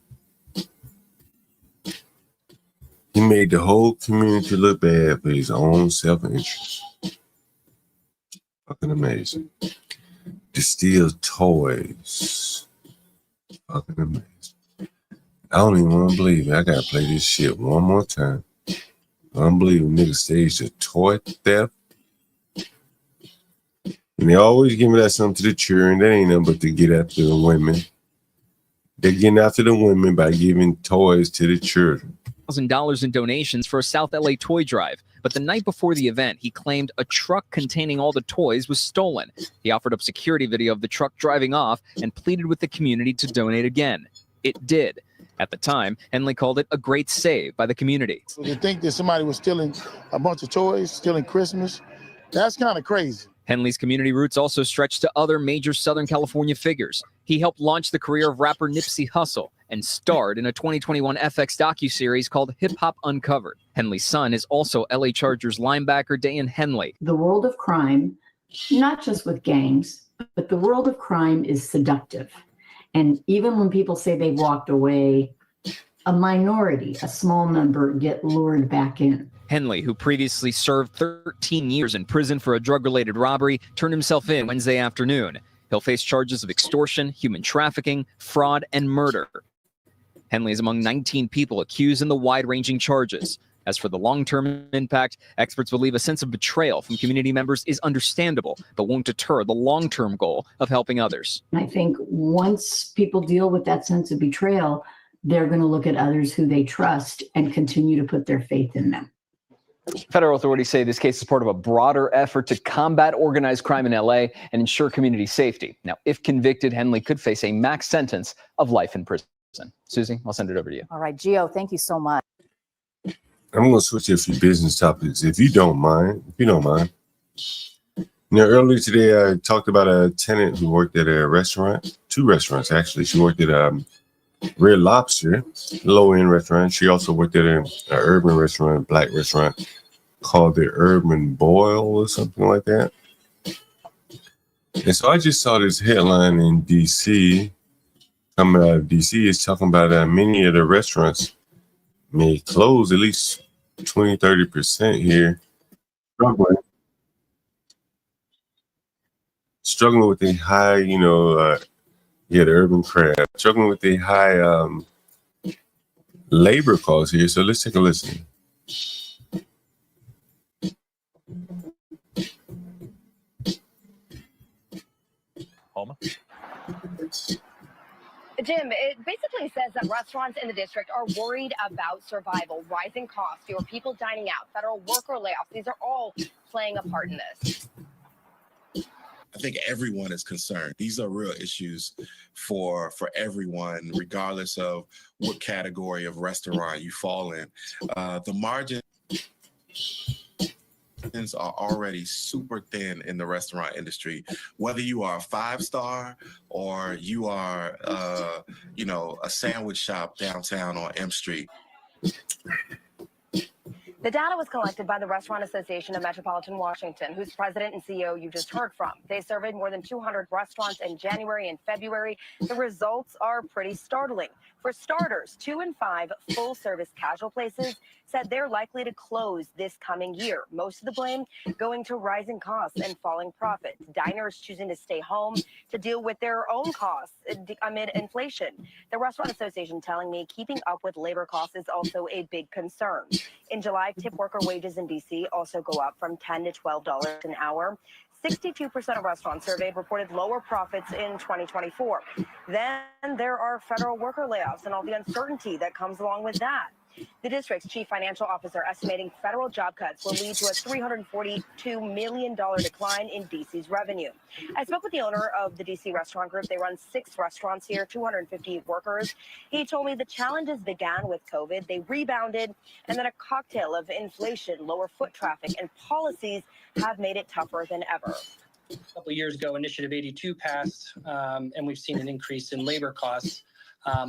he made the whole community look bad for his own self-interest. Fucking amazing. To steal toys. Fucking amazing. I don't even want to believe it. I gotta play this shit one more time. Unbelievable. Nigga staged a toy theft. And they always give me that something to the children. That ain't nothing but to get after the women. They're getting after the women by giving toys to the children. $1,000 in donations for a South LA toy drive. But the night before the event, he claimed a truck containing all the toys was stolen. He offered up security video of the truck driving off and pleaded with the community to donate again. It did. At the time, Henley called it a great save by the community. So to think that somebody was stealing a bunch of toys, stealing Christmas, that's kind of crazy. Henley's community roots also stretched to other major Southern California figures. He helped launch the career of rapper Nipsey Hussle and starred in a 2021 FX docuseries called Hip Hop Uncovered. Henley's son is also LA Chargers linebacker Dayan Henley. The world of crime, not just with gangs, but the world of crime is seductive. And even when people say they walked away, a minority, a small number, get lured back in. Henley, who previously served 13 years in prison for a drug-related robbery, turned himself in Wednesday afternoon. He'll face charges of extortion, human trafficking, fraud, and murder. Henley is among 19 people accused in the wide-ranging charges. As for the long-term impact, experts believe a sense of betrayal from community members is understandable, but won't deter the long-term goal of helping others. I think once people deal with that sense of betrayal, they're going to look at others who they trust and continue to put their faith in them. Federal authorities say this case is part of a broader effort to combat organized crime in LA and ensure community safety. Now, if convicted, Henley could face a max sentence of life in prison. Susie, I'll send it over to you. All right, Gio, thank you so much. I'm going to switch to a few business topics, if you don't mind. Earlier today, I talked about a tenant who worked at a restaurant, 2 restaurants, actually. She worked at Red Lobster, low-end restaurant. She also worked at an urban restaurant, black restaurant, called the Urban Boil or something like that. And so I just saw this headline in D.C., coming out of D.C., is talking about many of the restaurants may close, at least 20-30% here, struggling with the high, the urban crowd, struggling with the high labor costs here. So let's take a listen. Home. Jim, it basically says that restaurants in the district are worried about survival, rising costs, fewer people dining out, federal worker layoffs. These are all playing a part in this. I think everyone is concerned. These are real issues for everyone, regardless of what category of restaurant you fall in. The margins are already super thin in the restaurant industry. Whether you are a 5-star or you are, a sandwich shop downtown on M Street. The data was collected by the Restaurant Association of Metropolitan Washington, whose president and CEO you just heard from. They surveyed more than 200 restaurants in January and February. The results are pretty startling. For starters, 2 in 5 full-service casual places said they're likely to close this coming year. Most of the blame going to rising costs and falling profits. Diners choosing to stay home to deal with their own costs amid inflation. The Restaurant Association telling me keeping up with labor costs is also a big concern. In July, tip worker wages in D.C. also go up from $10 to $12 an hour. 62% of restaurants surveyed reported lower profits in 2024. Then there are federal worker layoffs and all the uncertainty that comes along with that. The district's chief financial officer estimating federal job cuts will lead to a $342 million decline in D.C.'s revenue. I spoke with the owner of the D.C. restaurant group. They run 6 restaurants here, 250 workers. He told me the challenges began with COVID. They rebounded, and then a cocktail of inflation, lower foot traffic, and policies have made it tougher than ever. A couple of years ago, Initiative 82 passed, and we've seen an increase in labor costs.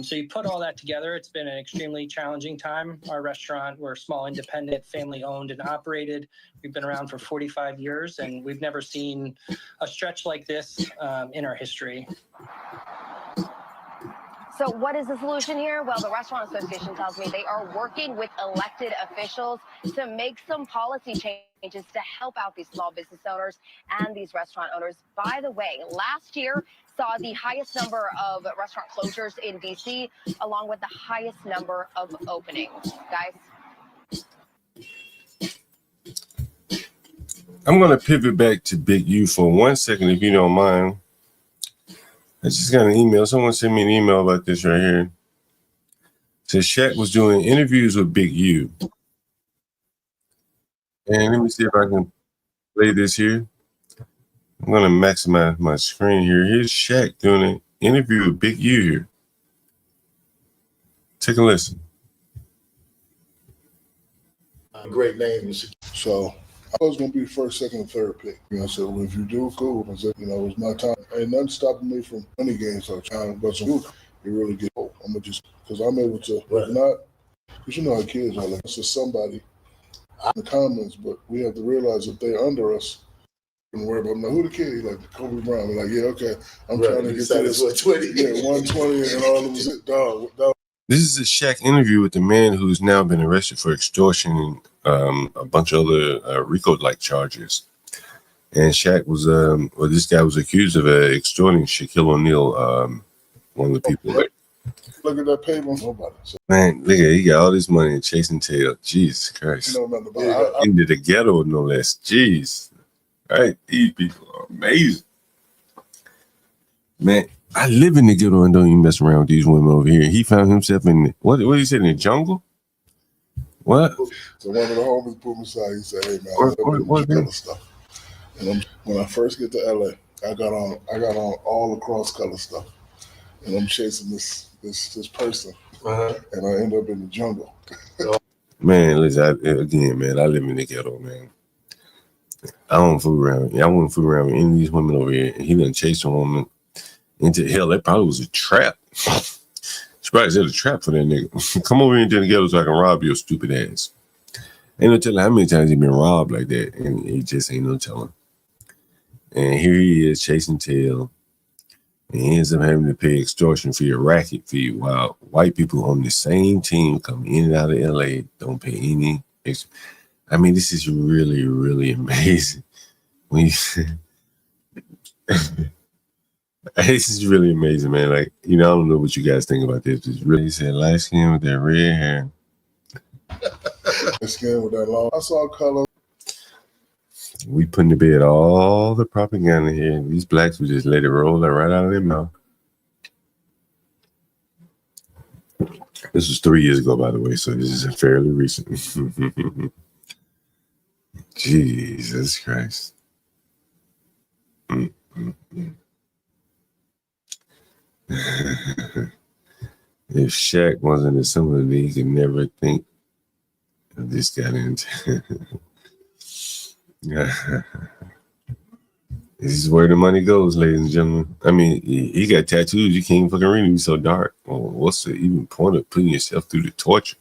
So you put all that together, it's been an extremely challenging time. Our restaurant, we're small, independent, family owned and operated. We've been around for 45 years, and we've never seen a stretch like this in our history. So what is the solution here? Well, the Restaurant Association tells me they are working with elected officials to make some policy changes to help out these small business owners and these restaurant owners. By the way, last year saw the highest number of restaurant closures in D.C., along with the highest number of openings. Guys? I'm going to pivot back to Big U for 1 second, if you don't mind. I just got an email. Someone sent me an email about this right here. It says Shaq was doing interviews with Big U. And let me see if I can play this here. I'm going to maximize my screen here. Here's Shaq doing an interview with Big U here. Take a listen. Great name. So I was going to be the first, second, and third pick. You know, I said, well, if you do, cool. I said, you know, it was my time. Ain't nothing stopping me from winning games. So but you really get old. I'm going to just, because I'm able to, if not, because you know how kids are. Like, it's just somebody in the comments, but we have to realize if they're under us, and worry about them. Like, who the kid? He's like, Kobe Brown. We're like, yeah, okay. I'm trying to get to this. 120. Yeah, 120, and all of them was dog. This is a Shaq interview with the man who's now been arrested for extortion and a bunch of other RICO-like charges. And Shaq was, well, this guy was accused of extorting Shaquille O'Neal, one of the people. Look at that payment. Nobody. So, man, look at he got all this money in chasing tail. Jesus Christ. You know nothing about it. Into the ghetto, no less. Jeez. Right? These people are amazing. Man, I live in the ghetto and don't even mess around with these women over here. He found himself in, what he said, in the jungle? What? So one of the homies pulled me aside. He said, hey, man, what stuff. And when I first get to LA, I got on all the cross color stuff. And I'm chasing this person. And I end up in the jungle. Man, listen, again, man, I live in the ghetto, man. I don't fool around. I wouldn't fool around with any of these women over here. And he done chased a woman into hell. That probably was a trap. She probably said a trap for that nigga. Come over here into the ghetto so I can rob your stupid ass. Ain't no telling how many times he been robbed like that. And he just ain't no telling. And here he is chasing tail. And he ends up having to pay extortion for your racket fee while white people on the same team come in and out of LA don't pay any. I mean, this is really, really amazing. This is really amazing, man. Like, you know, I don't know what you guys think about this. It's really said light skin with that red hair. Skin with that long. I saw color. We putting to bed all the propaganda here. These blacks would just let it roll right out of their mouth. This was 3 years ago, by the way, so this is fairly recent. Jesus Christ. If Shaq wasn't a somebody, he could never think of this guy into. This is where the money goes, ladies and gentlemen. I mean, he got tattoos. You can't fucking read him. He's so dark. Well, what's the even point of putting yourself through the torture?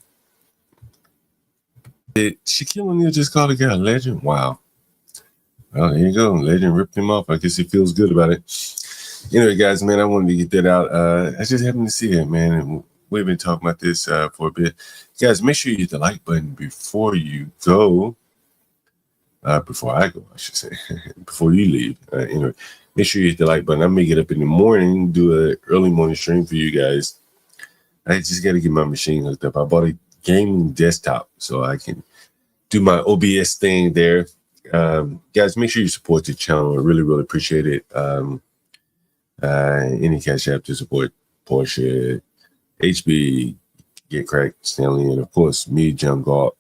Did Shaquille O'Neal just call the guy a legend? Wow. Well, here you go. Legend ripped him off. I guess he feels good about it. Anyway, guys, man, I wanted to get that out. I just happened to see it, man. we've been talking about this for a bit. Guys, make sure you hit the like button before you go. Before I go, I should say, before you leave. Anyway, make sure you hit the like button. I may get up in the morning, do an early morning stream for you guys. I just got to get my machine hooked up. I bought a gaming desktop so I can do my OBS thing there. Guys, make sure you support the channel. I really, really appreciate it. Any cash app to support Porsche, HB, Get Cracked, Stanley, and of course, me, John Galt.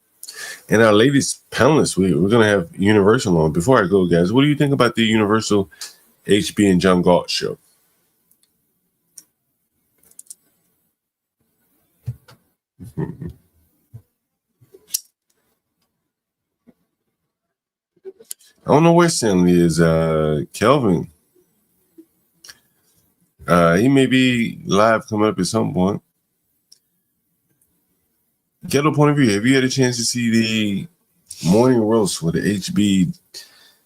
And our latest panelists, we're going to have Universal on. Before I go, guys, what do you think about the Universal HB and John Galt show? I don't know where Stanley is. Kelvin. He may be live coming up at some point. Get a point of view. Have you had a chance to see the morning roast with the HB,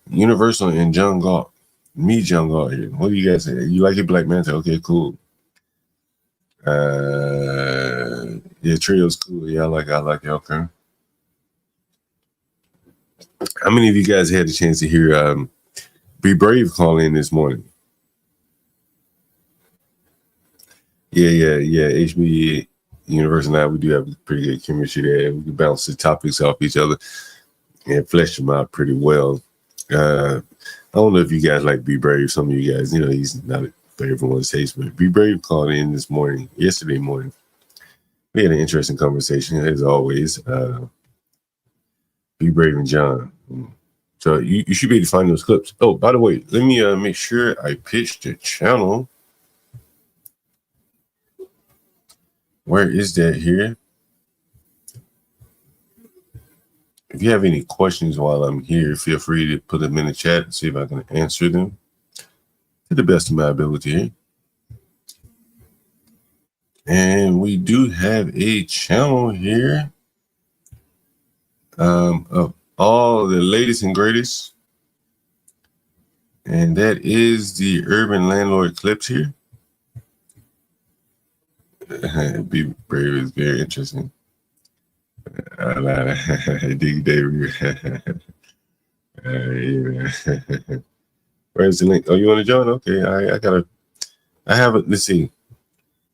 Universal, and John Galt? Me, John Galt here. What do you guys say? You like it, Black Manta? Okay, cool. Yeah, trio's cool. Yeah, I like it. Okay. How many of you guys had a chance to hear Be Brave call in this morning? Yeah. HB, Universal, and I, we do have pretty good chemistry there. We can bounce the topics off each other and flesh them out pretty well. I don't know if you guys like Be Brave. Some of you guys, he's not for everyone's taste, but Be Brave called in yesterday morning. We had an interesting conversation, as always. Be Brave and John. So you should be able to find those clips. Oh, by the way, let me make sure I pitch the channel. Where is that here? If you have any questions while I'm here, feel free to put them in the chat and see if I can answer them to the best of my ability here. And we do have a channel here of all the latest and greatest. And that is the Urban Landlord Clips here. Be Brave is very interesting. Dig David. Where's the link? Oh, you want to join? Okay, let's see.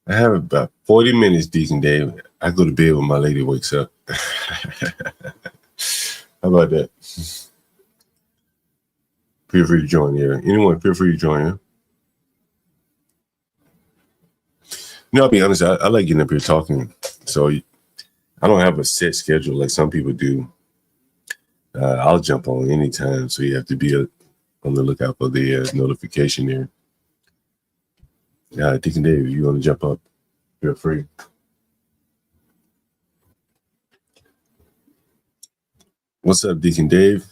I have about 40 minutes, Deacon Dave. I go to bed when my lady wakes up. How about that? Feel free to join here. Anyone, feel free to join here. I'll be honest, I like getting up here talking. So I don't have a set schedule like some people do. I'll jump on anytime. So you have to be on the lookout for the notification there. Deacon Dave, if you want to jump up, feel free. What's up, Deacon Dave?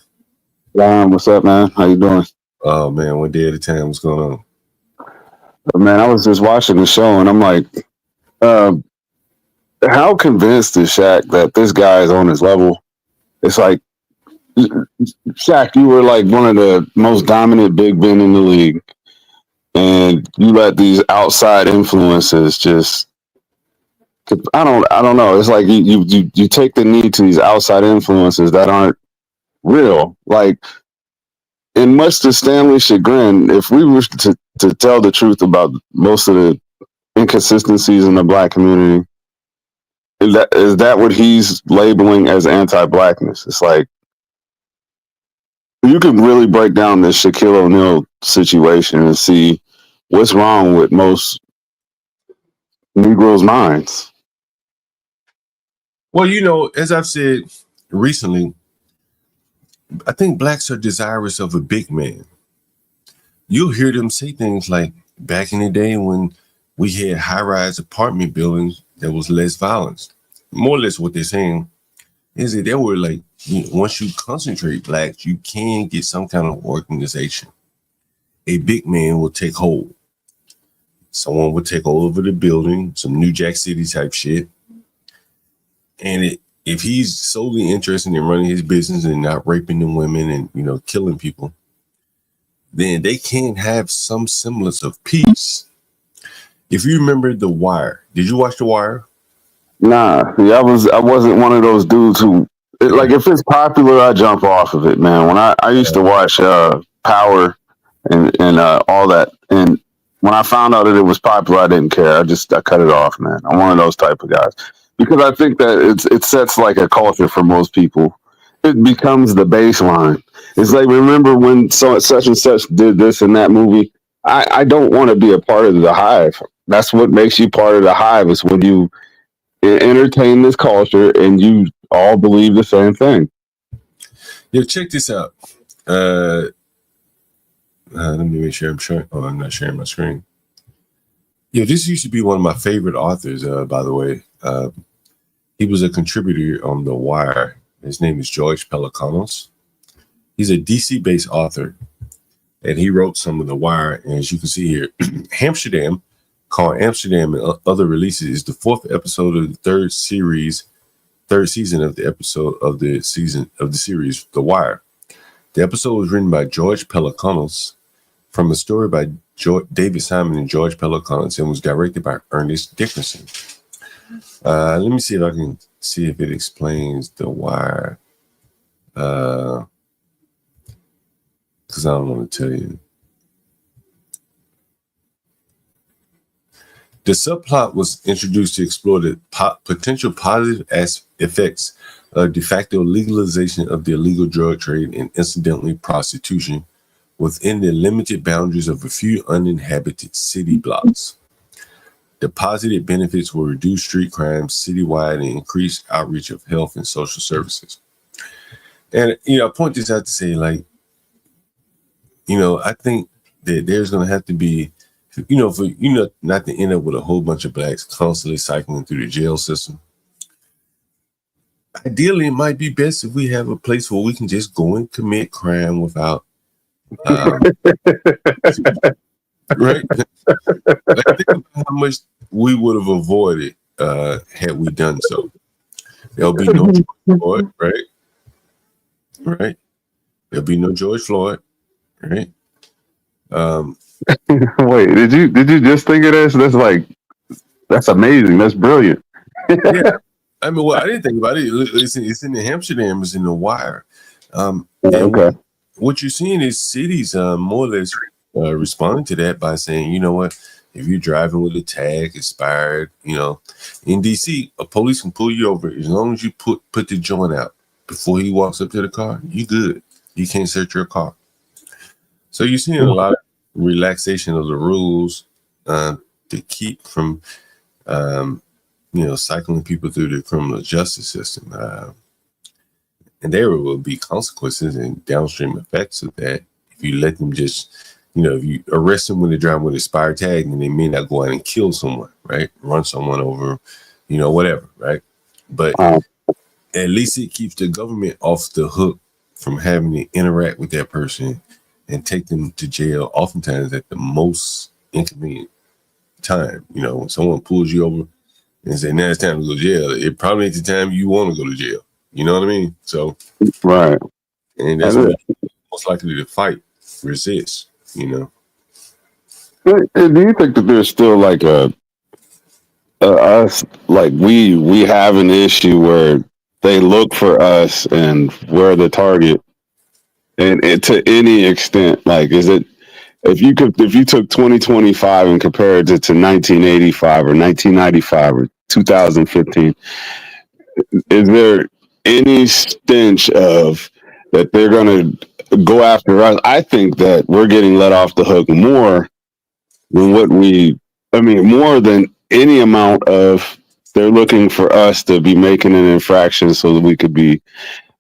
What's up, man? How you doing? Oh, man, one day at a time. What's going on? Man, I was just watching the show, and I'm like, how convinced is Shaq that this guy is on his level? It's like, Shaq, you were like one of the most dominant big men in the league, and you let these outside influences just, I don't know. It's like you take the knee to these outside influences that aren't real. Like, and much to Stanley's chagrin, if we were to tell the truth about most of the inconsistencies in the Black community, is that what he's labeling as anti-Blackness? It's like, you can really break down this Shaquille O'Neal situation and see what's wrong with most Negroes' minds. Well, as I've said recently, I think Blacks are desirous of a big man. You'll hear them say things like, back in the day when we had high-rise apartment buildings, there was less violence. More or less what they're saying is that they were like, once you concentrate Blacks, you can get some kind of organization. A big man will take hold. Someone will take over the building, some New Jack City type shit. And if he's solely interested in running his business and not raping the women and, killing people, then they can have some semblance of peace. If you remember The Wire, did you watch The Wire? Nah, see, I wasn't one of those dudes who like if it's popular, I jump off of it, man. When I used to watch Power and all that, and when I found out that it was popular, I didn't care. I cut it off, man. I'm one of those type of guys because I think that it sets like a culture for most people. It becomes the baseline. It's like remember when such and such did this in that movie. I don't want to be a part of the hive. That's what makes you part of the hive. Is when you entertain this culture and you all believe the same thing. Yeah, check this out. Let me make sure I'm sharing. Oh, I'm not sharing my screen. Yeah, this used to be one of my favorite authors, by the way. He was a contributor on The Wire. His name is George Pelecanos. He's a DC-based author, and he wrote some of The Wire. And as you can see here, Amsterdam, called Amsterdam and Other Releases, is the fourth episode of the third season of the series, The Wire. The episode was written by George Pelecanos from a story by David Simon and George Pelecanos and was directed by Ernest Dickerson. Let me see if I can see if it explains The Wire. Because I don't want to tell you. The subplot was introduced to explore the potential positive effects of de facto legalization of the illegal drug trade and incidentally prostitution within the limited boundaries of a few uninhabited city blocks. The positive benefits will reduce street crime citywide and increase outreach of health and social services. And, I point this out to say, like, I think that there's going to have to be, for not to end up with a whole bunch of blacks constantly cycling through the jail system. Ideally, it might be best if we have a place where we can just go and commit crime without, right? Like, think about how much we would have avoided had we done so. There'll be no George Floyd, right? Right? There'll be no George Floyd, right? Wait, did you just think of this? That's amazing. That's brilliant. Yeah. I mean, well, I didn't think about it. It's in the Amsterdam, it's in The Wire. Okay. What you're seeing is cities more or less responding to that by saying, you know what, if you're driving with a tag expired, in DC, a police can pull you over as long as you put the joint out before he walks up to the car. You good. You can't search your car. So you're seeing a lot of relaxation of the rules to keep from cycling people through the criminal justice system. And there will be consequences and downstream effects of that if you let them just, if you arrest them when they're driving with an expired tag, and they may not go out and kill someone, right? Run someone over, whatever, right? But at least it keeps the government off the hook from having to interact with that person and take them to jail, oftentimes at the most inconvenient time. When someone pulls you over and say, now it's time to go to jail, it probably ain't the time you want to go to jail. You know what I mean? So, right. And that's what you're most likely to fight, resist, And do you think that there's still like us, like we have an issue where they look for us and we're the target? And to any extent, like, is it, if you took 2025 and compared it to 1985 or 1995 or 2015, is there any stench of that they're going to go after us? I think that we're getting let off the hook more than more than any amount of they're looking for us to be making an infraction so that we could be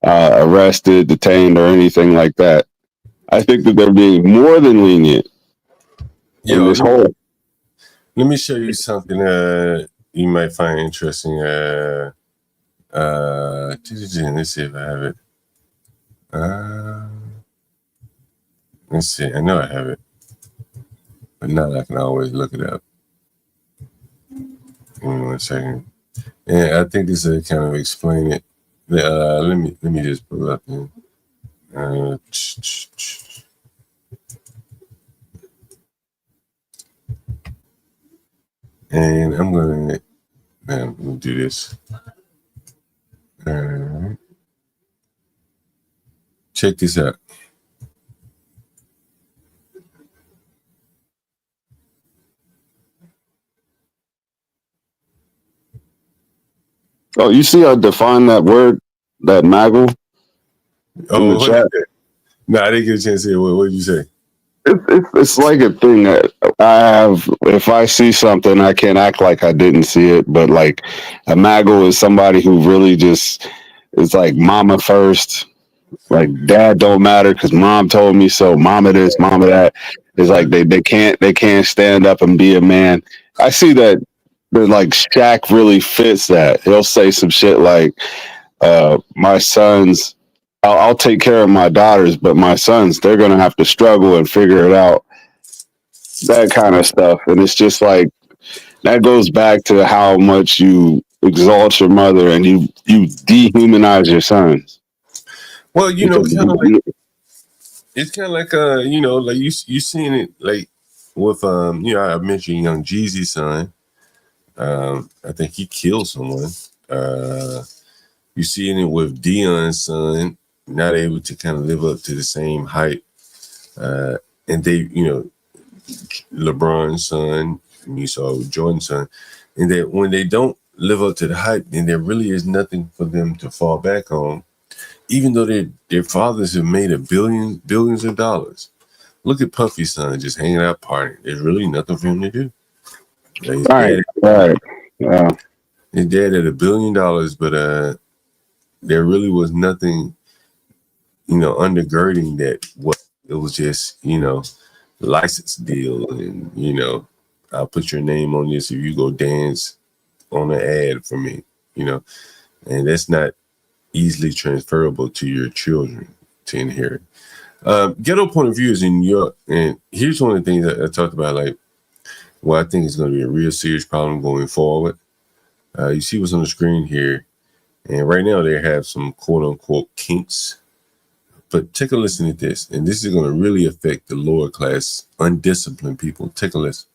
arrested, detained, or anything like that. I think that they're being more than lenient in this whole. Let me show you something you might find interesting. Let's see if I have it. Let's see. I know I have it, but now I can always look it up. Give me 1 second. Yeah, I think this will kind of explain it. Let me just pull it up here. And I'm gonna do this. All right. Check this out. Oh, you see I defined that word, that maggle? Oh, no, I didn't get a chance to hear. What did you say? It's like a thing that I have. If I see something, I can't act like I didn't see it. But like a maggle is somebody who really just is like mama first. Like dad don't matter because mom told me so. Mama this, mama that. It's like they can't stand up and be a man. I see that like Shaq really fits that. He'll say some shit like, my sons, I'll take care of my daughters, but my sons, they're going to have to struggle and figure it out. That kind of stuff. And it's just like, that goes back to how much you exalt your mother and you dehumanize your sons. Well, you know, it's kind of like you know, like you seen it like with you know, I mentioned Young Jeezy's son. I think he killed someone. You seeing it with Dion's son, not able to kind of live up to the same height. And they, you know, LeBron's son, and you saw Jordan's son, and that when they don't live up to the hype, then there really is nothing for them to fall back on, even though their fathers have made billions of dollars. Look at Puffy's son just hanging out partying. There's really nothing for him to do. Like Right. Yeah. His dad had $1 billion, but there really was nothing, you know, undergirding that. What it was just, you know, license deal, and you know, I'll put your name on this if you go dance on an ad for me, you know, and that's not easily transferable to your children to inherit. Ghetto point of view is in New York, and here's one of the things that I talked about, like, well, I think it's going to be a real serious problem going forward. You see what's on the screen here, and right now they have some quote unquote kinks. But take a listen to this, and this is going to really affect the lower class, undisciplined people. Take a listen.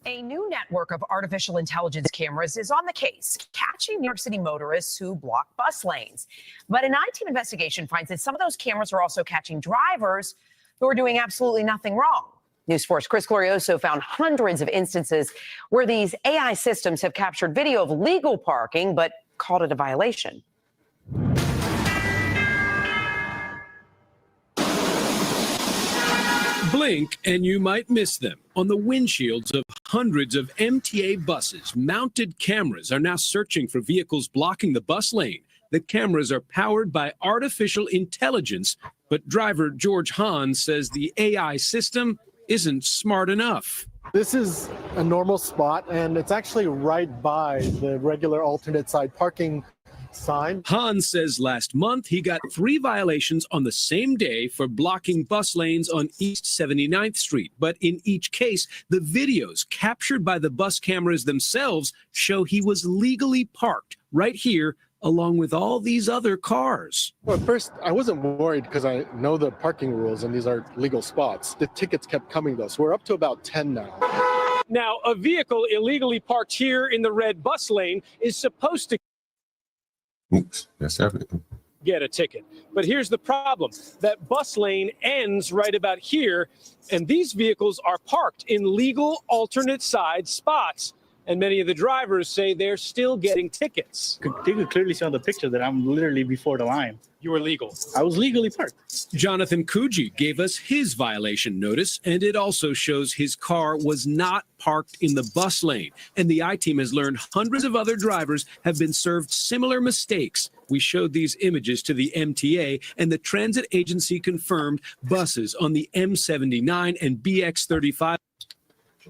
A new network of artificial intelligence cameras is on the case, catching New York City motorists who block bus lanes. But an IT investigation finds that some of those cameras are also catching drivers who are doing absolutely nothing wrong. News 4's Chris Glorioso found hundreds of instances where these AI systems have captured video of legal parking, but called it a violation. Blink and you might miss them. On the windshields of hundreds of MTA buses, mounted cameras are now searching for vehicles blocking the bus lane. The cameras are powered by artificial intelligence, but driver George Hahn says the AI system isn't smart enough. This is a normal spot, and it's actually right by the regular alternate side parking sign. Hahn says last month he got 3 violations on the same day for blocking bus lanes on East 79th Street. But in each case, the videos captured by the bus cameras themselves show he was legally parked right here along with all these other cars. Well, at first, I wasn't worried because I know the parking rules and these are legal spots. The tickets kept coming though, so we're up to about 10 now. Now, a vehicle illegally parked here in the red bus lane is supposed to Oops, that's happening. get a ticket. But here's the problem. That bus lane ends right about here, and these vehicles are parked in legal alternate side spots. And many of the drivers say they're still getting tickets. They could clearly see on the picture that I'm literally before the line. You were legal. I was legally parked. Jonathan Kuji gave us his violation notice, and it also shows his car was not parked in the bus lane. And the I-Team has learned hundreds of other drivers have been served similar mistakes. We showed these images to the MTA, and the transit agency confirmed buses on the M79 and BX35.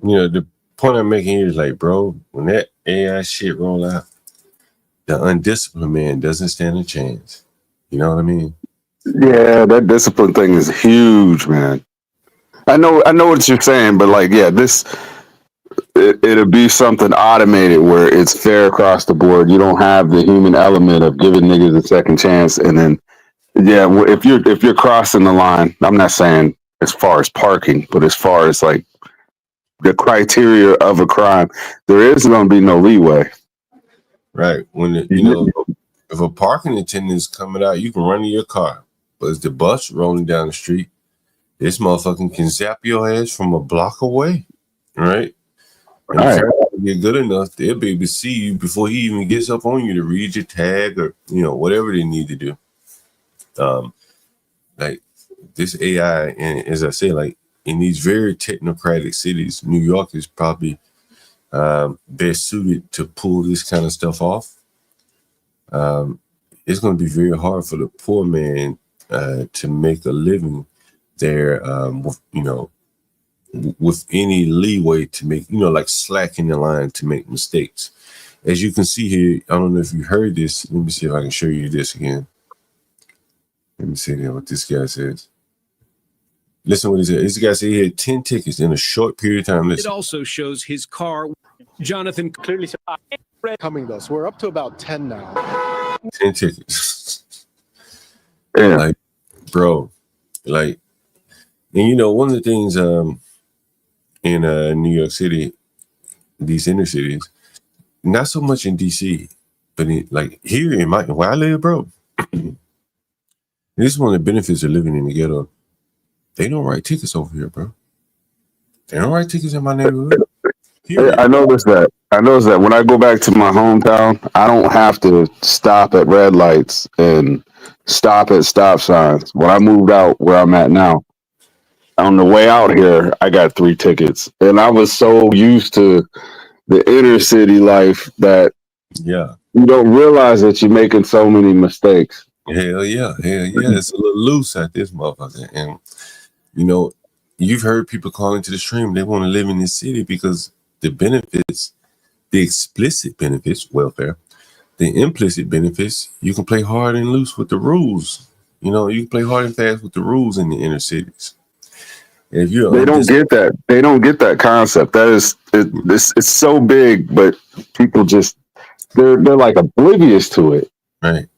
You know, the point I'm making here is like, bro, when that AI shit roll out, the undisciplined man doesn't stand a chance. You know what I mean? Yeah, that discipline thing is huge, man. I know what you're saying, but like, yeah, it'll be something automated where it's fair across the board. You don't have the human element of giving niggas a second chance, and then, yeah, if you're crossing the line, I'm not saying as far as parking, but as far as like the criteria of a crime, there is going to be no leeway. Right. When you know, if a parking attendant is coming out, you can run to your car. But as the bus rolling down the street, this motherfucker can zap your ass from a block away. Right? And if you're good enough, they'll be able to see you before he even gets up on you to read your tag or, you know, whatever they need to do. Like this AI, and as I say, like in these very technocratic cities, New York is probably best suited to pull this kind of stuff off. It's going to be very hard for the poor man to make a living there, you know, with any leeway to make, you know, like slacking the line to make mistakes. As you can see here, I don't know if you heard this. Let me see if I can show you this again. Let me see what this guy says. Listen to what he said. This guy said he had 10 tickets in a short period of time. Listen. It also shows his car. Jonathan clearly said, coming though, so we're up to about 10 now. 10 tickets. Yeah. Like, bro, like, and you know, one of the things in New York City, these inner cities, not so much in DC, but like here in where I live, bro. This is one of the benefits of living in the ghetto. They don't write tickets over here, bro. They don't write tickets in my neighborhood. Yeah, I noticed that. When I go back to my hometown, I don't have to stop at red lights and stop at stop signs. When I moved out where I'm at now, on the way out here, I got 3 tickets. And I was so used to the inner city life that you don't realize that you're making so many mistakes. Hell yeah. It's a little loose at this motherfucker. And you know, you've heard people calling to the stream, they want to live in this city because the benefits, the explicit benefits, welfare, the implicit benefits, you can play hard and loose with the rules. You know, you can play hard and fast with the rules in the inner cities. If you're They don't get that. They don't get that concept. That is, it's so big, but people just they're like oblivious to it. Right.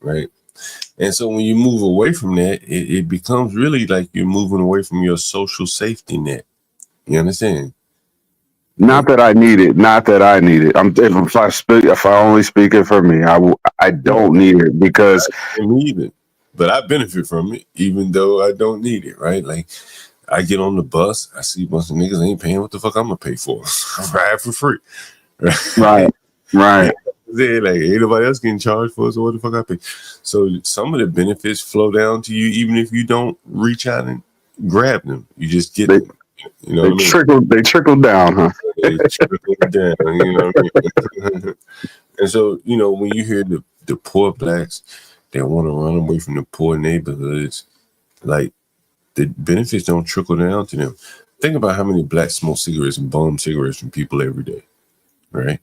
And so when you move away from that, it becomes really like you're moving away from your social safety net. You understand? Not that I need it. If I only speak it for me, I don't need it because I don't need it, but I benefit from it, even though I don't need it. Right? Like I get on the bus, I see a bunch of niggas ain't paying. What the fuck I'm gonna pay for? I ride for free. Right. Yeah, like ain't nobody else getting charged for it, so what the fuck I pay? So some of the benefits flow down to you, even if you don't reach out and grab them. You just get them. You know, they trickle down, huh? They trickle down. You know what I mean? And so, you know, when you hear the poor blacks, they want to run away from the poor neighborhoods. Like the benefits don't trickle down to them. Think about how many blacks smoke cigarettes and bum cigarettes from people every day, right?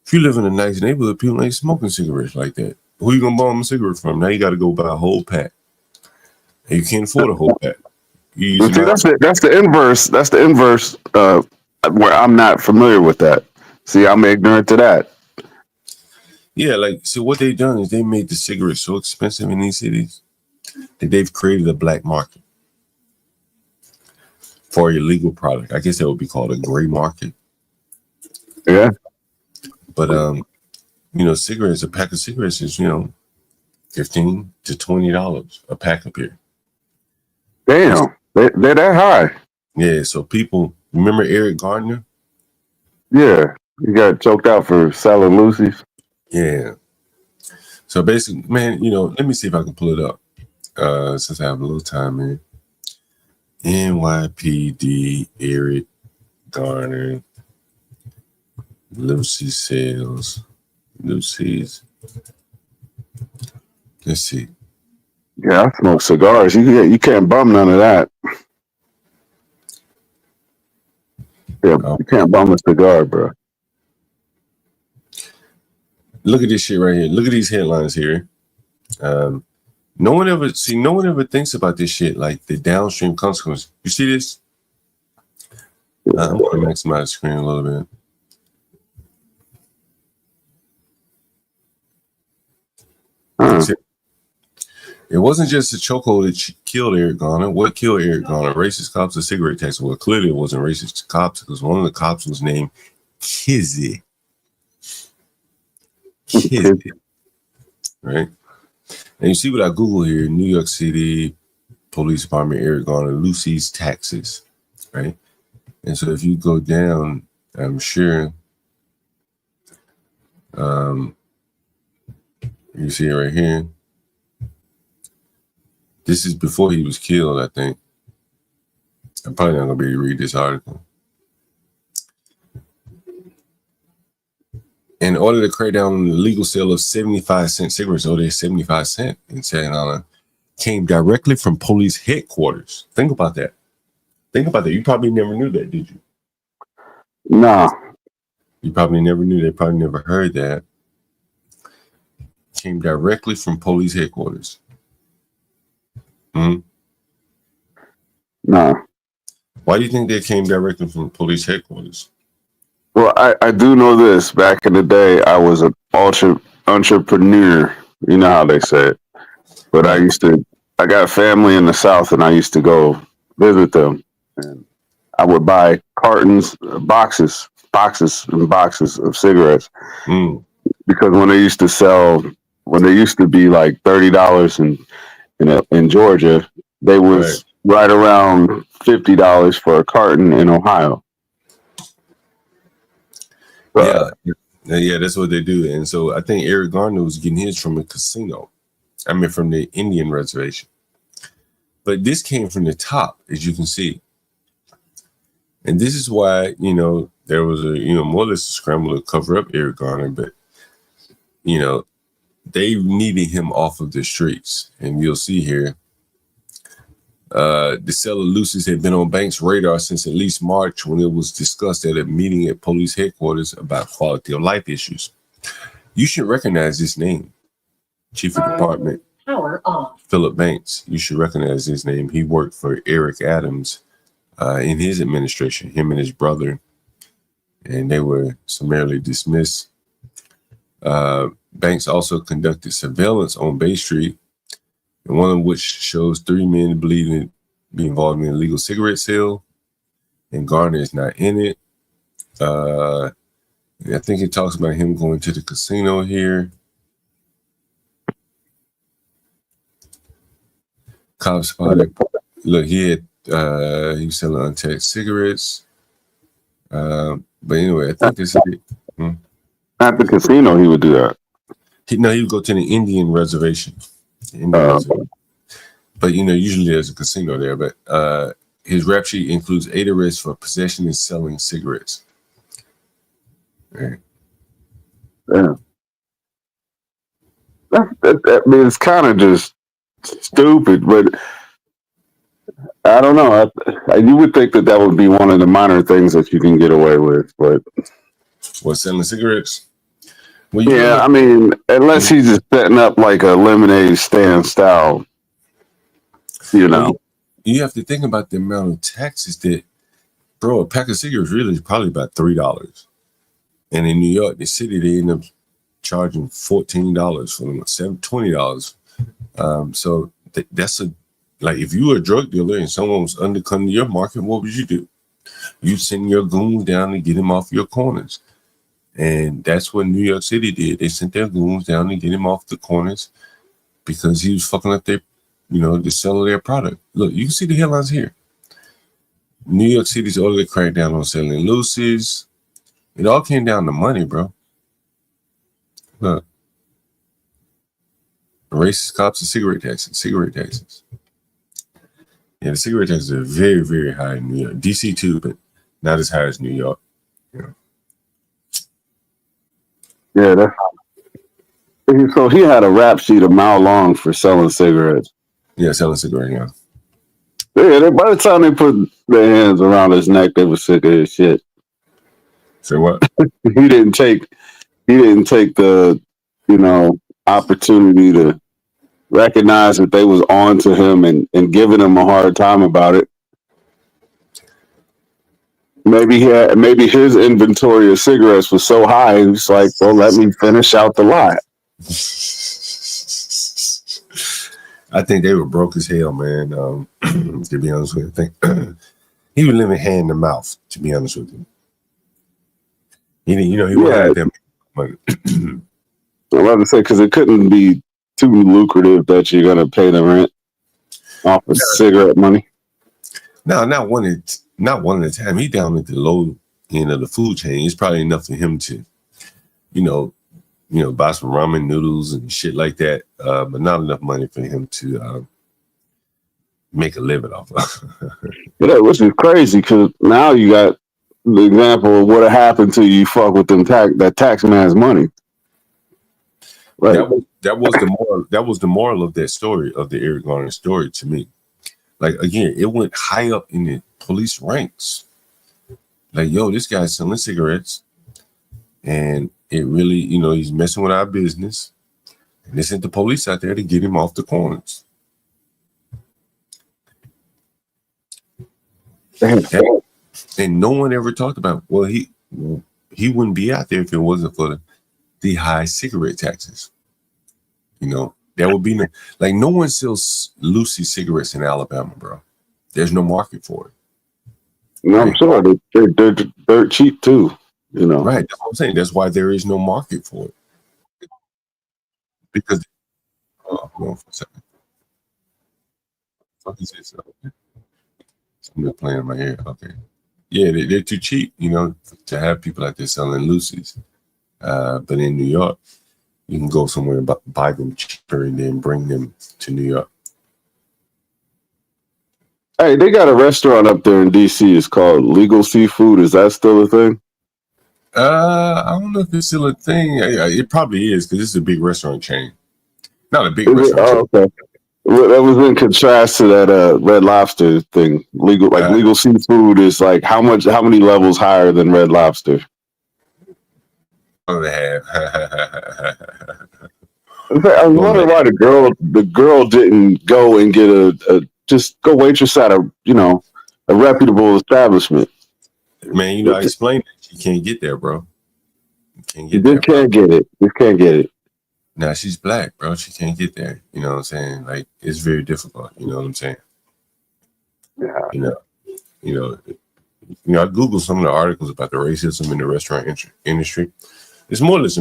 If you live in a nice neighborhood, people ain't smoking cigarettes like that. Who you gonna bum a cigarette from? Now you got to go buy a whole pack, and you can't afford a whole pack. That's the inverse. That's the inverse. Where I'm not familiar with that. See, I'm ignorant to that. Yeah, like so. What they've done is they made the cigarettes so expensive in these cities that they've created a black market for a illegal product. I guess that would be called a gray market. Yeah. But you know, cigarettes, a pack of cigarettes is, you know, $15 to $20 a pack up here. Damn, they're that high. Yeah, so people remember Eric Gardner? Yeah, he got choked out for selling Lucy's. Yeah. So basically, man, you know, let me see if I can pull it up. Since I have a little time in. NYPD Eric Garner. Lucy sales. Lucy's. Let's see. Yeah, I smoke cigars. You can't bum none of that. Yeah, you can't bum a cigar, bro. Look at this shit right here. Look at these headlines here. No one ever thinks about this shit, like the downstream consequences. You see this? I'm gonna maximize the screen a little bit. It wasn't just a chokehold that killed Eric Garner. What killed Eric Garner? Racist cops or cigarette taxes? Well, clearly it wasn't racist cops because one of the cops was named Kizzy. Kizzy. Right? And you see what I Google here, New York City Police Department, Eric Garner, Lucy's taxes. Right? And so if you go down, I'm sure you see it right here. This is before he was killed, I think. I'm probably not going to be able to read this article. In order to crack down on the legal sale of 75-cent cigarettes, they're 75 cents in Staten Island, came directly from police headquarters. Think about that. Think about that. You probably never knew that, did you? Nah. You probably never knew. They probably never heard that. Came directly from police headquarters. Nah. Why do you think they came directly from police headquarters? Well, I do know this. Back in the day, I was an entrepreneur. You know how they say it. But I got family in the South, and I used to go visit them. And I would buy cartons, boxes and boxes of cigarettes. Because when they used to be like $30 in Georgia, they was right around $50 for a carton in Ohio. Yeah, that's what they do. And so I think Eric Garner was getting his from a casino. I mean, from the Indian reservation. But this came from the top, as you can see. And this is why, there was more or less a scramble to cover up Eric Garner, but, they needed him off of the streets. And you'll see here, the sale of Lucy's had been on Banks' radar since at least March when it was discussed at a meeting at police headquarters about quality of life issues. You should recognize this name, Chief of Department Philip Banks. You should recognize his name. He worked for Eric Adams in his administration, him and his brother, and they were summarily dismissed. Banks also conducted surveillance on Bay Street, and one of which shows 3 men believed to be involved in an illegal cigarette sale, and Garner is not in it. I think it talks about him going to the casino here. Cops spotted. Look, he was selling untaxed cigarettes. But anyway, I think this is it. At the casino, he would do that. He would go to the Indian reservation. But usually there's a casino there. But his rap sheet includes 8 arrests for possession and selling cigarettes. Right. Yeah. I mean, it's kind of just stupid, but I don't know. You would think that would be one of the minor things that you can get away with, but selling cigarettes? Well, yeah, I mean, unless he's just setting up like a lemonade stand style, You have to think about the amount of taxes that, bro, a pack of cigarettes really is probably about $3. And in New York, the city, they end up charging $14 for them, $20. So that's if you were a drug dealer and someone was undercutting your market, what would you do? You'd send your goons down to get him off your corners. And that's what New York City did. They sent their goons down to get him off the corners because he was fucking up their, the sale of their product. Look, you can see the headlines here. New York City's ordered to crack down on selling loosies. It all came down to money, bro. Look. Racist cops and cigarette taxes. Yeah, the cigarette taxes are very, very high in New York. DC too, but not as high as New York. Yeah, so he had a rap sheet a mile long for selling cigarettes. Yeah, selling cigarettes, Yeah, by the time they put their hands around his neck, they were sick of his shit. Say what? He didn't take the, opportunity to recognize that they was on to him and giving him a hard time about it. Maybe his inventory of cigarettes was so high, he was like, well, let me finish out the lot. I think they were broke as hell, man. To be honest with you, I think he was living hand to mouth. To be honest with you, he didn't, he wasn't out there making money. I was to say because it couldn't be too lucrative that you're gonna pay the rent off of cigarette money. No, not one at a time. He down at the low end of the food chain. It's probably enough for him to, buy some ramen noodles and shit like that. But not enough money for him to make a living off of. Yeah, which is crazy because now you got the example of what happened to you. Fuck with them that tax man's money. Right. That was the moral of that story, of the Eric Garner story, to me. Like, again, it went high up in the police ranks. Like, yo, this guy's selling cigarettes, and it really, he's messing with our business. And they sent the police out there to get him off the corners. And no one ever talked about, well, he wouldn't be out there if it wasn't for the high cigarette taxes. That would be no one sells Lucy cigarettes in Alabama, bro. There's no market for it. No, I'm sure they're cheap too. Right. That's what I'm saying. That's why there is no market for it. Because hold on for a second. What is this? Somebody playing in my ear. Okay. Yeah, they're too cheap, to have people out there selling Lucy's. But in New York, you can go somewhere and buy them cheaper and then bring them to New York. Hey, they got a restaurant up there in DC. It's called Legal Seafood. Is that still a thing? I don't know if it's still a thing. It probably is because it's a big restaurant chain. Not a big restaurant chain. Okay. Well, that was in contrast to that Red Lobster thing. Legal Seafood is like how many levels higher than Red Lobster? Oh, they have. I was wondering why the girl didn't go and get just go waitress at a reputable establishment. Man, I explained it. You can't get there, bro. You can't get You there. can't get it. You can't get it. Nah, she's black, bro. She can't get there. You know what I'm saying? Like, it's very difficult. You know what I'm saying? Yeah. I Googled some of the articles about the racism in the restaurant industry. It's more or less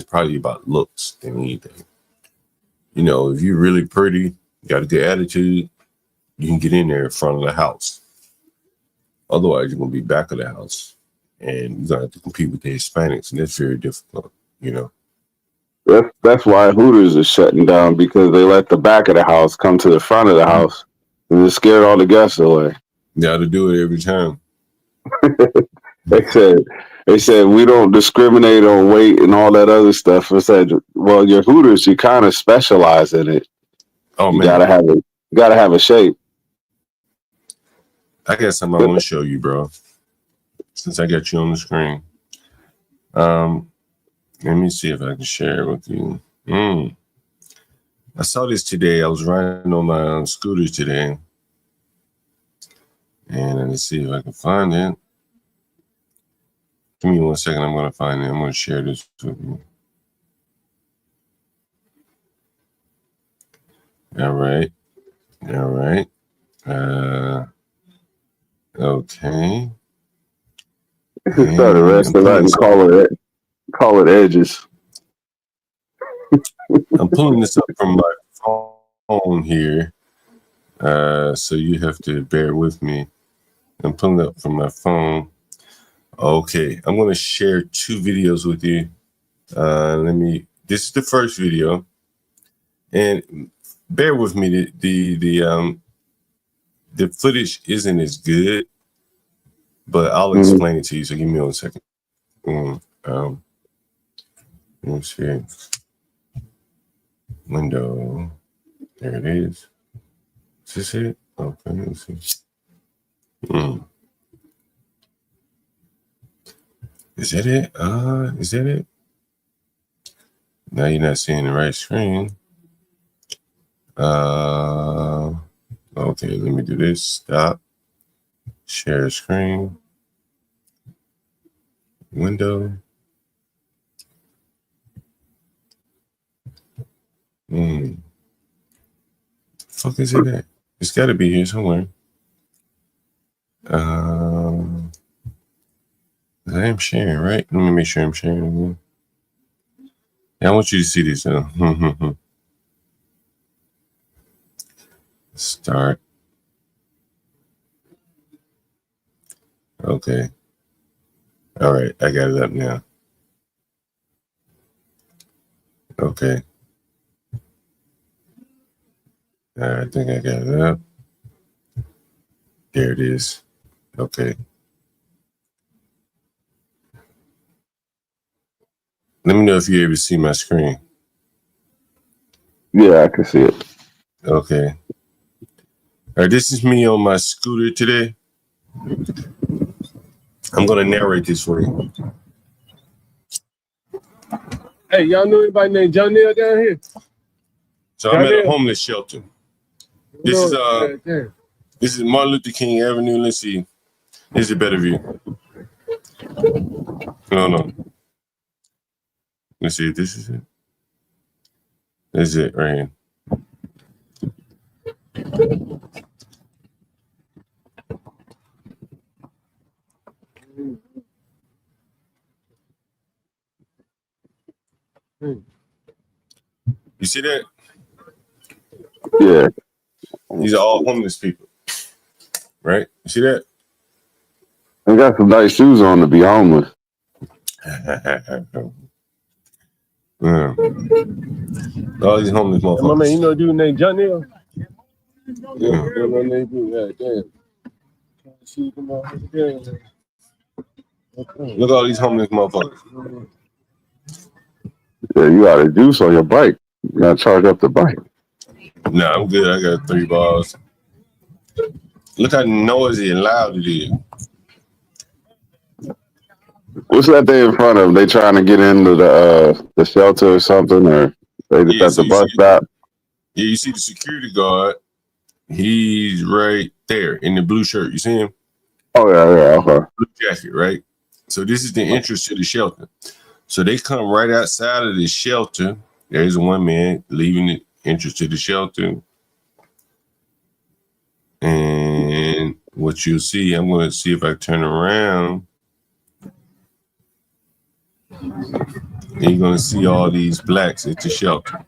probably about looks than anything. If you're really pretty, got a good attitude, you can get in there in front of the house. Otherwise, you're gonna be back of the house, and you're gonna have to compete with the Hispanics, and that's very difficult. That's why Hooters is shutting down because they let the back of the house come to the front of the house, and it scared all the guests away. You got to do it every time. They said we don't discriminate on weight and all that other stuff. I said, well, your Hooters, you kind of specialize in it. Oh, you man, gotta have a shape. I got something I want to show you, bro. Since I got you on the screen, let me see if I can share it with you. I saw this today. I was riding on my scooters today, and let's see if I can find it. Give me 1 second. I'm going to find it. I'm going to share this with you. All right. Okay. Start a restaurant and call it Edges. I'm pulling this up from my phone here, so you have to bear with me. I'm pulling it up from my phone. Okay, I'm going to share 2 videos with you. This is the first video, and bear with me. The footage isn't as good, but I'll explain it to you. So give me 1 second. Let's see. Window. There it is. Is this it? Okay, let's see. Is that it? Is that it? Now you're not seeing the right screen. Okay, let me do this. Stop. Share screen. Window. Fuck is it at? It's got to be here somewhere. I am sharing, right? Let me make sure I'm sharing again. Yeah, I want you to see this. Start. Okay. All right, I got it up now. Okay. I think I got it up. There it is. Okay. Let me know if you're able to see my screen. Yeah, I can see it. Okay. All right, this is me on my scooter today. I'm going to narrate this for you. Hey, y'all know anybody named John Neal down here? So I'm at a homeless shelter. This is Martin Luther King Avenue. Let's see. This is a better view. No. Let's see if this is it. This is it right here. You see that? Yeah. These are all homeless people. Right? You see that? They got some nice shoes on to be homeless. Yeah. All these homeless motherfuckers. My man, you know a dude named John Neal? Yeah. My name is Look at all these homeless motherfuckers. Yeah, you got a juice on your bike. You got to charge up the bike. Nah, I'm good. I got 3 bars. Look how noisy and loud it is. What's that they in front of? They trying to get into the shelter or something, or they just at the bus stop? Yeah, you see the security guard. He's right there in the blue shirt. You see him? Oh yeah, okay. Blue jacket, right? So this is the entrance to the shelter. So they come right outside of the shelter. There's one man leaving the entrance to the shelter. And what you'll see, I'm going to see if I turn around. And you're going to see all these blacks at the shelter.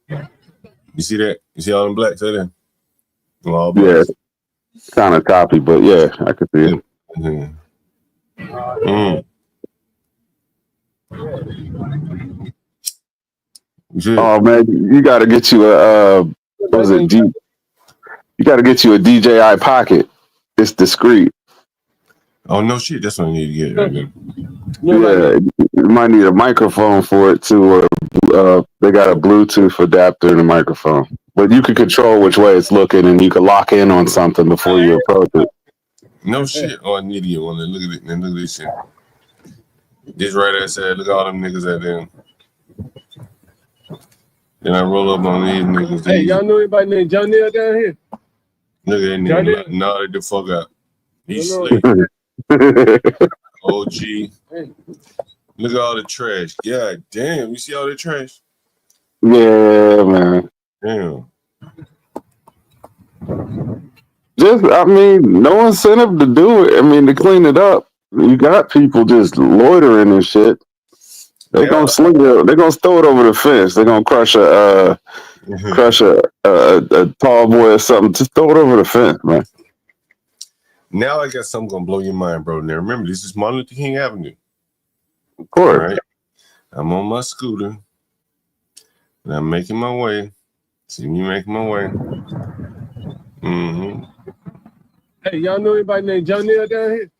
You see that? You see all them blacks out there? All blacks. Yeah, kind of copy, but yeah, I could see it. Mm-hmm. Mm. Oh man, you got to get you a what was it? You got to get you a DJI Pocket. It's discreet. Oh no shit, that's what I need to get right now. Yeah, you might need a microphone for it too, or they got a Bluetooth adapter and a microphone. But you can control which way it's looking, and you can lock in on something before you approach it. No shit. Oh, I need to get one. Look at it. And look at this shit. This right outside. Look at all them niggas out there. Then I roll up on these niggas. Hey, y'all know anybody named John Neal down here? Look at that nigga. Nodded the fuck out. He's sleep. OG. Look at all the trash. God damn. You see all the trash? Yeah, man. Damn. Just, I mean, no incentive to do it. I mean, to clean it up. You got people just loitering and shit. They're gonna sling it. They're gonna throw it over the fence. They're gonna crush a tall boy or something. Just throw it over the fence, man. Now I got something gonna blow your mind, bro. Now remember, this is Martin Luther King Avenue. Of course. All right. I'm on my scooter. And I'm making my way. See me making my way. Mm-hmm. Hey, y'all know anybody named John Neal down here?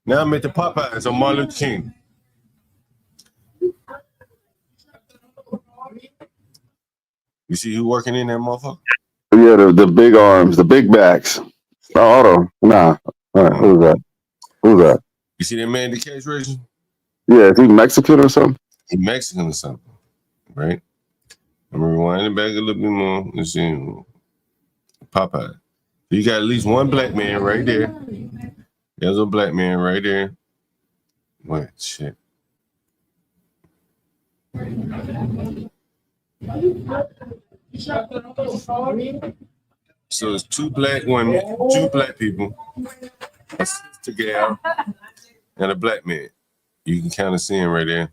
Now I'm at the Popeyes on Martin Luther King. You see who working in that motherfucker? Yeah, the big arms, the big backs. Oh, hold on. Nah. All right, who's that? Who's that? You see that man in the cage racing? Yeah, is he Mexican or something? He's Mexican or something, right? I'm gonna rewind it back a little bit more. Let's see. Popeye. You got at least one black man right there. There's a black man right there. What shit? So it's 2 black women, 2 black people, a sister gal, and a black man. You can kind of see him right there.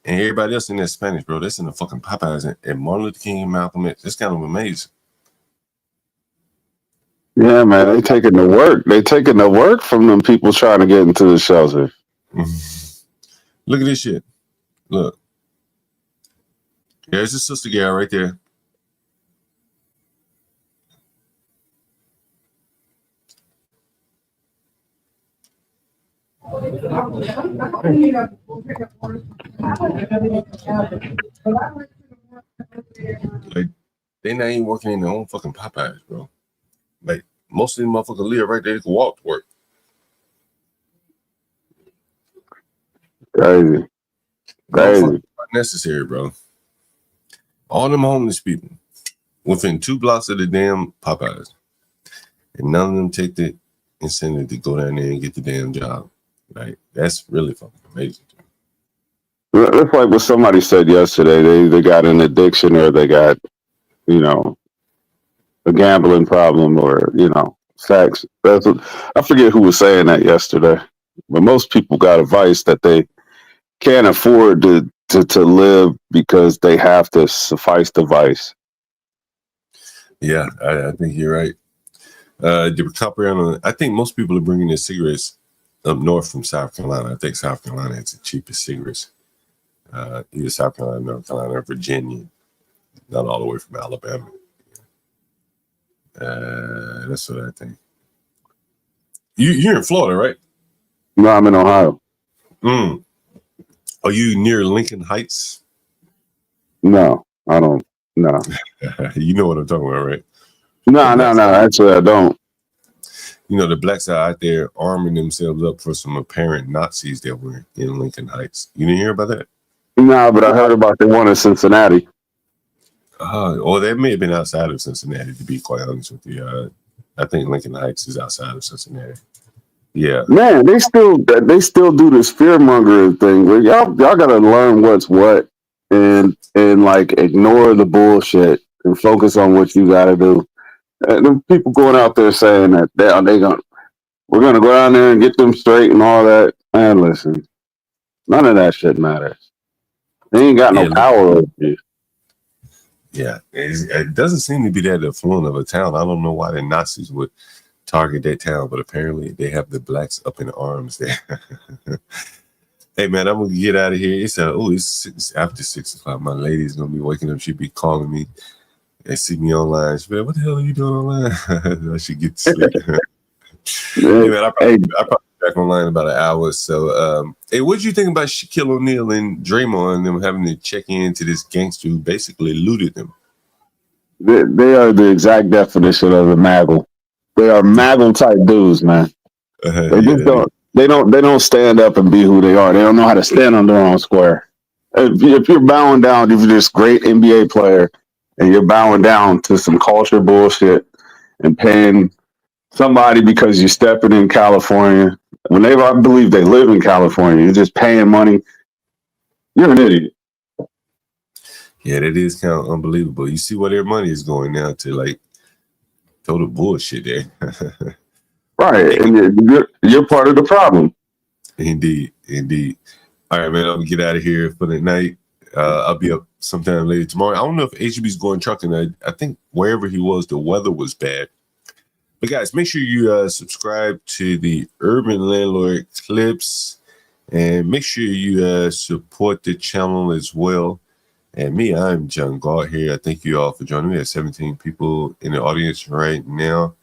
And everybody else in that Spanish, bro. That's in the fucking Popeyes and Martin Luther King and Malcolm X. That's kind of amazing. Yeah, man, they taking the work. They taking the work from them people trying to get into the shelter. Look at this shit. Look. There's the sister gal right there. Like, they not even working in their own fucking Popeyes, bro. Like, most of them motherfuckers live right there. They can walk to work. Crazy. Crazy. Necessary, bro. All them homeless people within 2 blocks of the damn Popeyes. And none of them take the incentive to go down there and get the damn job. Like, that's really fucking amazing. That's like what somebody said yesterday. They got an addiction, or they got, you know, a gambling problem, or, you know, sex. I forget who was saying that yesterday. But most people got a vice that they can't afford to live because they have to suffice the vice. Yeah, I think you're right. I think most people are bringing their cigarettes up north from South Carolina. I think South Carolina has the cheapest cigarettes. Either South Carolina, North Carolina, or Virginia. Not all the way from Alabama. That's what I think. You're in Florida, right? No, I'm in Ohio. Are you near Lincoln Heights? No, I don't. No. You know what I'm talking about, right? No. Actually, I don't. You know, the blacks are out there arming themselves up for some apparent Nazis that were in Lincoln Heights. You didn't hear about that? No, but I heard about the one in Cincinnati. Or that may have been outside of Cincinnati, to be quite honest with you. I think Lincoln Heights is outside of Cincinnati. Yeah. Man, they still do this fear mongering thing where y'all gotta learn what's what and like ignore the bullshit and focus on what you gotta do. And the people going out there saying that we're gonna go down there and get them straight and all that. Man, listen, none of that shit matters. They ain't got no power over you. Yeah, it doesn't seem to be that affluent of a town. I don't know why the Nazis would target that town, but apparently they have the blacks up in arms there. Hey man, I'm gonna get out of here. It's after 6 o'clock. My lady's gonna be waking up. She'd be calling me and see me online. She'd be like, "What the hell are you doing online?" I should get to sleep. Hey man, I'll probably be back online in about an hour. So, hey, what did you think about Shaquille O'Neal and Draymond and them having to check into this gangster who basically looted them? They are the exact definition of a Maggle. They are Maggle type dudes, man. They just don't. They don't stand up and be who they are. They don't know how to stand on their own square. If you're bowing down, if you're this great NBA player and you're bowing down to some culture bullshit and paying somebody because you're stepping in California, I believe they live in California, you're just paying money, you're an idiot. Yeah, that is kind of unbelievable. You see where their money is going now to, like, total bullshit there. Right, and you're part of the problem. Indeed. All right, man, I'm gonna get out of here for the night. I'll be up sometime later tomorrow. I don't know if HB's going trucking. I think wherever he was, the weather was bad. But guys, make sure you subscribe to the Urban Landlord Clips, and make sure you support the channel as well. And me, I'm John Galt here. I thank you all for joining me. There's 17 people in the audience right now.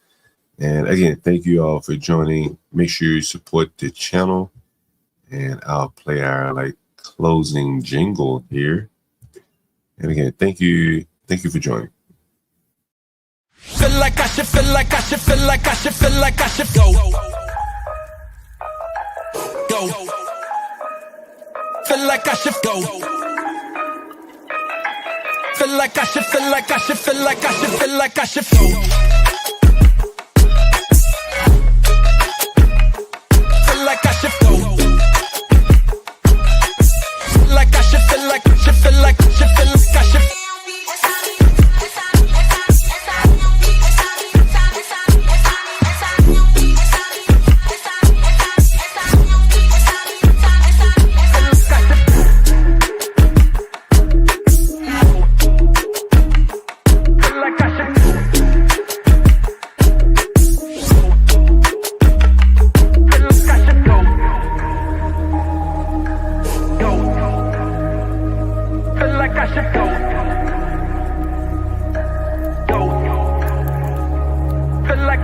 And again, thank you all for joining. Make sure you support the channel. And I'll play our closing jingle here. And again, thank you for joining. Feel like I should go. Feel like I should go. Feel like I should go. Like I should go. Like I should feel like I should.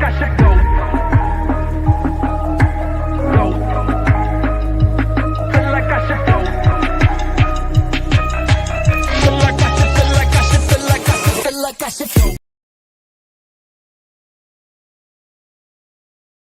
like I should go.